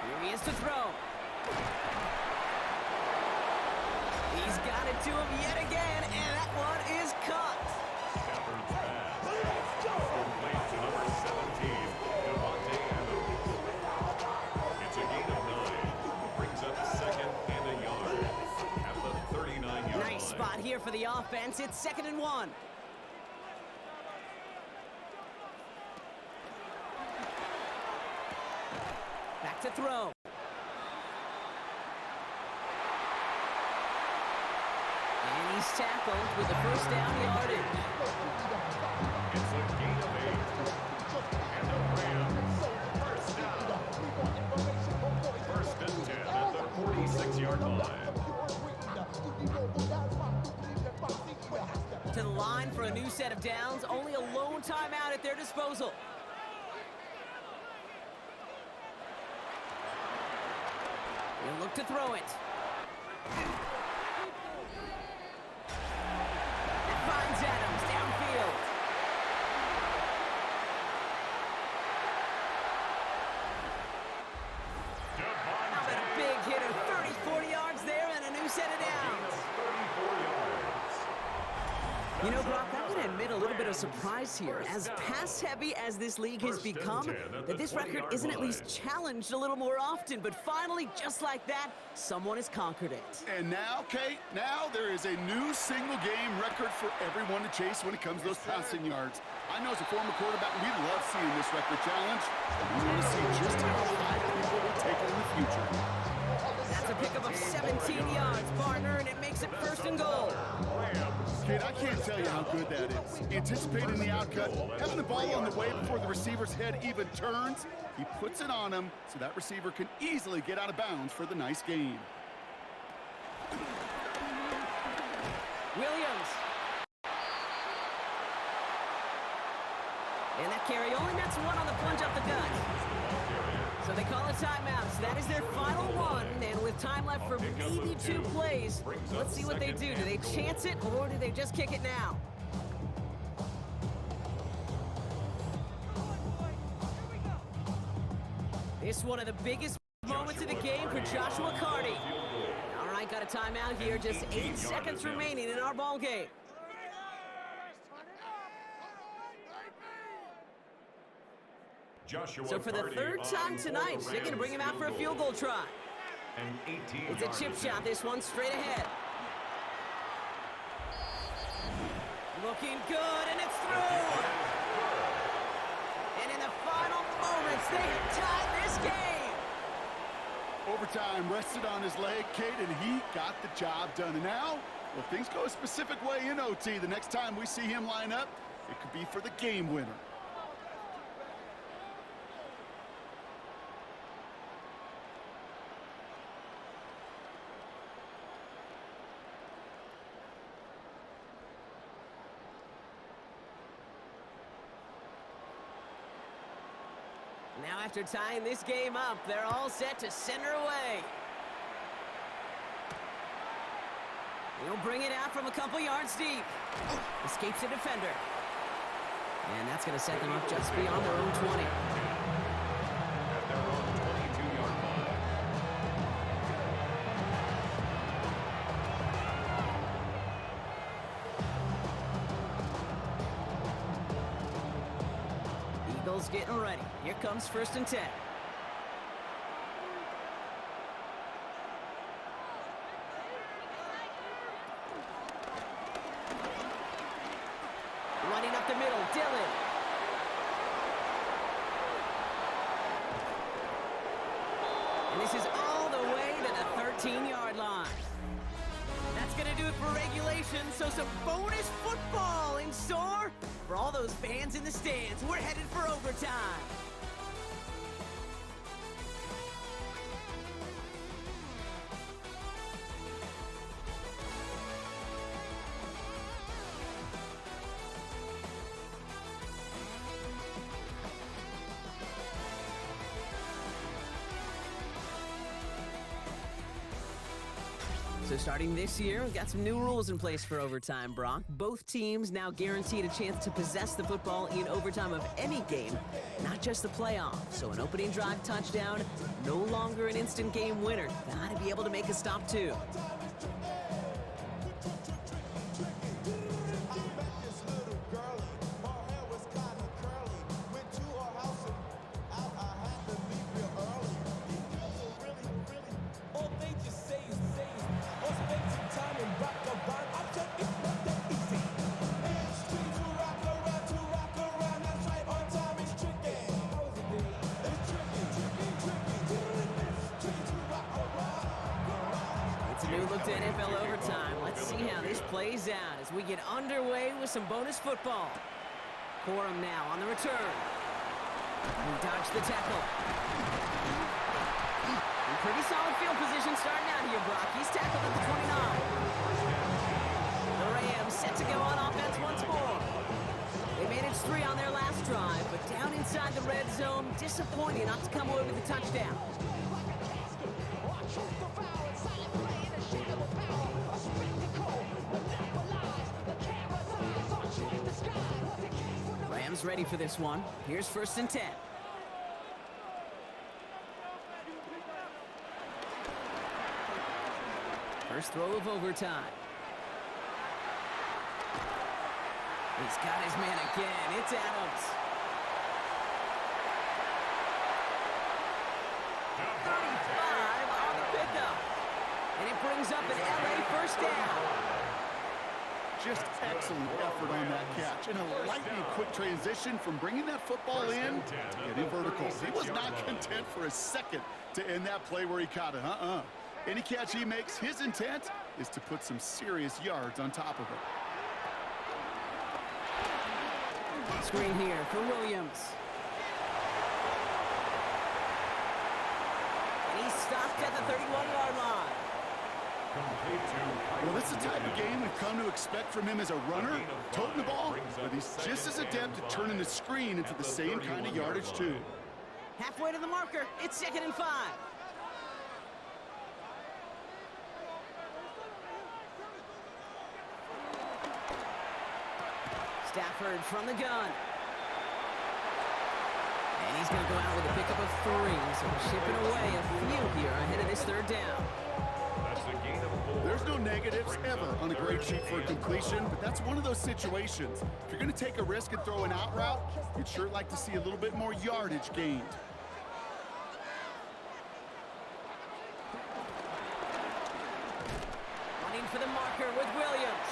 Here he is to throw. He's got it to him yet again, and that one is caught. Stafford's pass. Complete to number 17, Devontae Adams. It's a gain of 9. Brings up 2nd and a yard at the 39-yard line. Nice spot here for the offense. It's 2nd and 1. throw. And he's tackled with the first down yardage. It's a gain of 8. And the Rams, first down. First and 10 at the 46-yard line. To the line for a new set of downs. Only a lone timeout at their disposal. He'll look to throw it. It finds Adams downfield. How about a big hitter? 30, 40 yards there and a new set of downs. 34 yards. You know, Brock, I'm going to admit a little bit of surprise here. As pass-heavy as this league has become, that this record isn't at least challenged a little more often. But finally, just like that, someone has conquered it. And now, Kate, now there is a new single-game record for everyone to chase when it comes to those passing yards. I know as a former quarterback, we love seeing this record challenge. We want to see just how high people will take it in the future. That's a pickup of 17 yards, partner, and it makes it first and goal. Kate, I can't tell you how good that is. Anticipating the outcut, having the ball on the way before the receiver's head even turns, he puts it on him so that receiver can easily get out of bounds for the nice gain. Williams. And that carry only nets one on the plunge up the gut. So they call a timeout. So that is their final one. And with time left for maybe 2 plays, let's see what they do. Do they chance it or do they just kick it now? It's one of the biggest moments of the game for Joshua Carty. All right, got a timeout here. Just 8 seconds remaining in our ball game. So for the 3rd time tonight, they're going to bring him out for a field goal try. It's a chip shot, this one straight ahead. Looking good, and it's through. And in the final moments, they have tied this game. Overtime rested on his leg, Kate, and he got the job done. And now, well, if things go a specific way in OT, the next time we see him line up, it could be for the game winner. Now after tying this game up, they're all set to send her away. He'll bring it out from a couple yards deep. Escapes the defender. And that's going to set them up just beyond their own 20. At their own 22-yard line. Eagles getting ready. Here comes 1st and 10. Running up the middle, Dillon. And this is all the way to the 13-yard line. That's going to do it for regulation, so some bonus football in store for all those fans in the stands. We're headed for overtime. So starting this year, we've got some new rules in place for overtime, Brock. Both teams now guaranteed a chance to possess the football in overtime of any game, not just the playoffs. So an opening drive touchdown, no longer an instant game winner. Gotta be able to make a stop too. New look to NFL overtime. Let's see how this plays out as we get underway with some bonus football. Corum now on the return. He dodged the tackle. In pretty solid field position starting out here, Brock. He's tackled at the 29. The Rams set to go on offense once more. They managed 3 on their last drive, but down inside the red zone, disappointing not to come away with a touchdown. Rams ready for this one. Here's 1st and 10. First throw of overtime. He's got his man again. It's Adams. 35 on the pickup. And it brings up an LA first down. Just excellent effort on that catch. And a lightning quick transition from bringing that football in to getting vertical. He was not content for a second to end that play where he caught it. Any catch he makes, his intent is to put some serious yards on top of it. Screen here for Williams. And he's stopped at the 31-yard line. Well, this is the type of game we've come to expect from him as a runner, toting the ball, but he's just as adept at turning the screen into the same kind of yardage, too. Halfway to the marker. It's 2nd and 5. Stafford from the gun. And he's going to go out with a pickup of 3. So chipping away a few here ahead of this 3rd down. There's no negatives ever on a grade sheet for a completion, but that's one of those situations. If you're going to take a risk and throw an out route, you'd sure like to see a little bit more yardage gained. Running for the marker with Williams.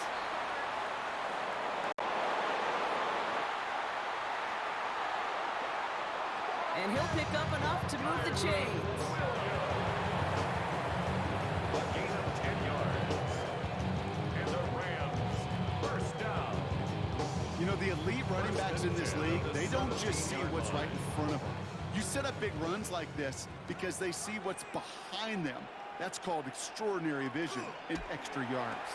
And he'll pick up enough to move the chains. A gain of 10 yards. And the Rams, first down. You know, the elite running backs in this league, they don't just see what's right in front of them. You set up big runs like this because they see what's behind them. That's called extraordinary vision and extra yards.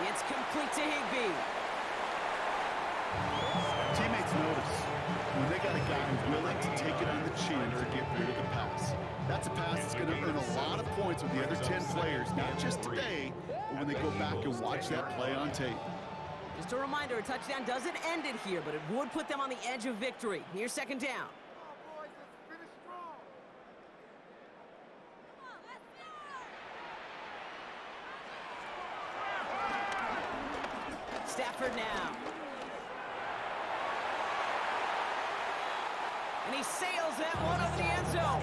It's complete to Higbee. Teammates notice when they got a guy who's willing to take it on the chin to get rid of the pass. That's a pass that's going to earn a lot of points with the other 10 players, not just today, but when they go back and watch that play on tape. Just a reminder, a touchdown doesn't end it here, but it would put them on the edge of victory. Here's 2nd down. Stafford now. And he sails that one over the end zone.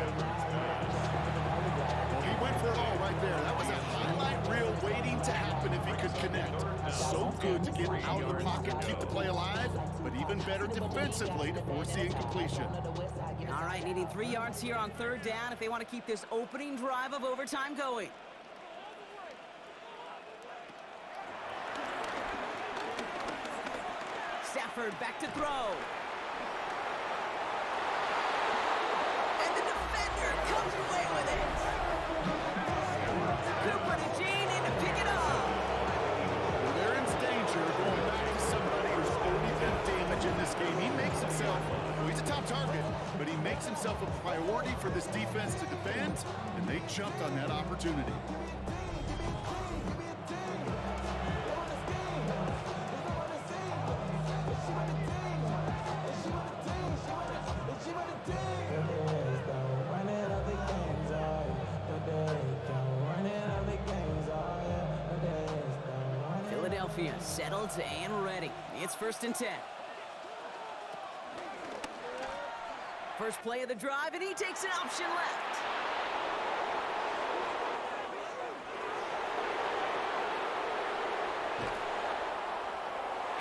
Well, he went for it all right there. That was a highlight reel waiting to happen if he could connect. So good to get out of the pocket, keep the play alive, but even better defensively to force the incompletion. All right, needing 3 yards here on 3rd down if they want to keep this opening drive of overtime going. Stafford back to throw. And the defender comes away with it. Cooper to Gene in to pick it up. Well, they're in danger going back to somebody who's already done damage in this game. He makes himself, well, he's a top target, but he makes himself a priority for this defense to defend, and they jumped on that opportunity. Philadelphia settled and ready. It's 1st and 10. First play of the drive, and he takes an option left.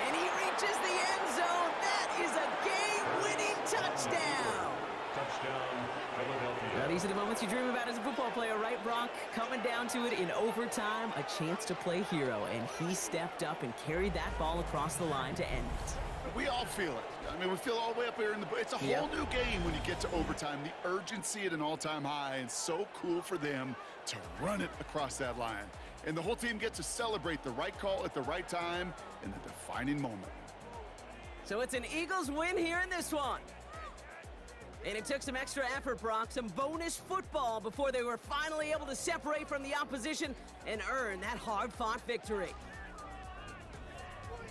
And he reaches the end zone. That is a game-winning touchdown. Touchdown, Philadelphia. Well, these are the moments you dream about as a football player, right, Brock? Coming down to it in overtime, a chance to play hero, and he stepped up and carried that ball across the line to end it. We all feel it. I mean, we feel all the way up here in the... It's a whole new game when you get to overtime. The urgency at an all-time high, and so cool for them to run it across that line. And the whole team gets to celebrate the right call at the right time in the defining moment. So it's an Eagles win here in this one. And it took some extra effort, Brock, some bonus football before they were finally able to separate from the opposition and earn that hard-fought victory.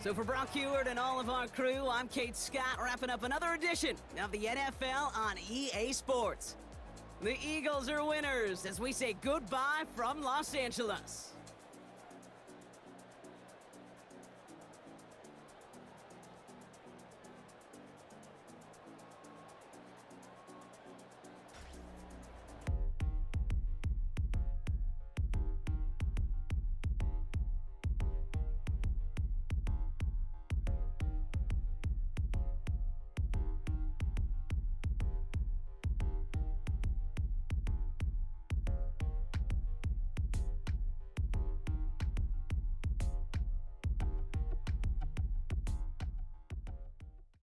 So for Brock Heward and all of our crew, I'm Kate Scott, wrapping up another edition of the NFL on EA Sports. The Eagles are winners as we say goodbye from Los Angeles.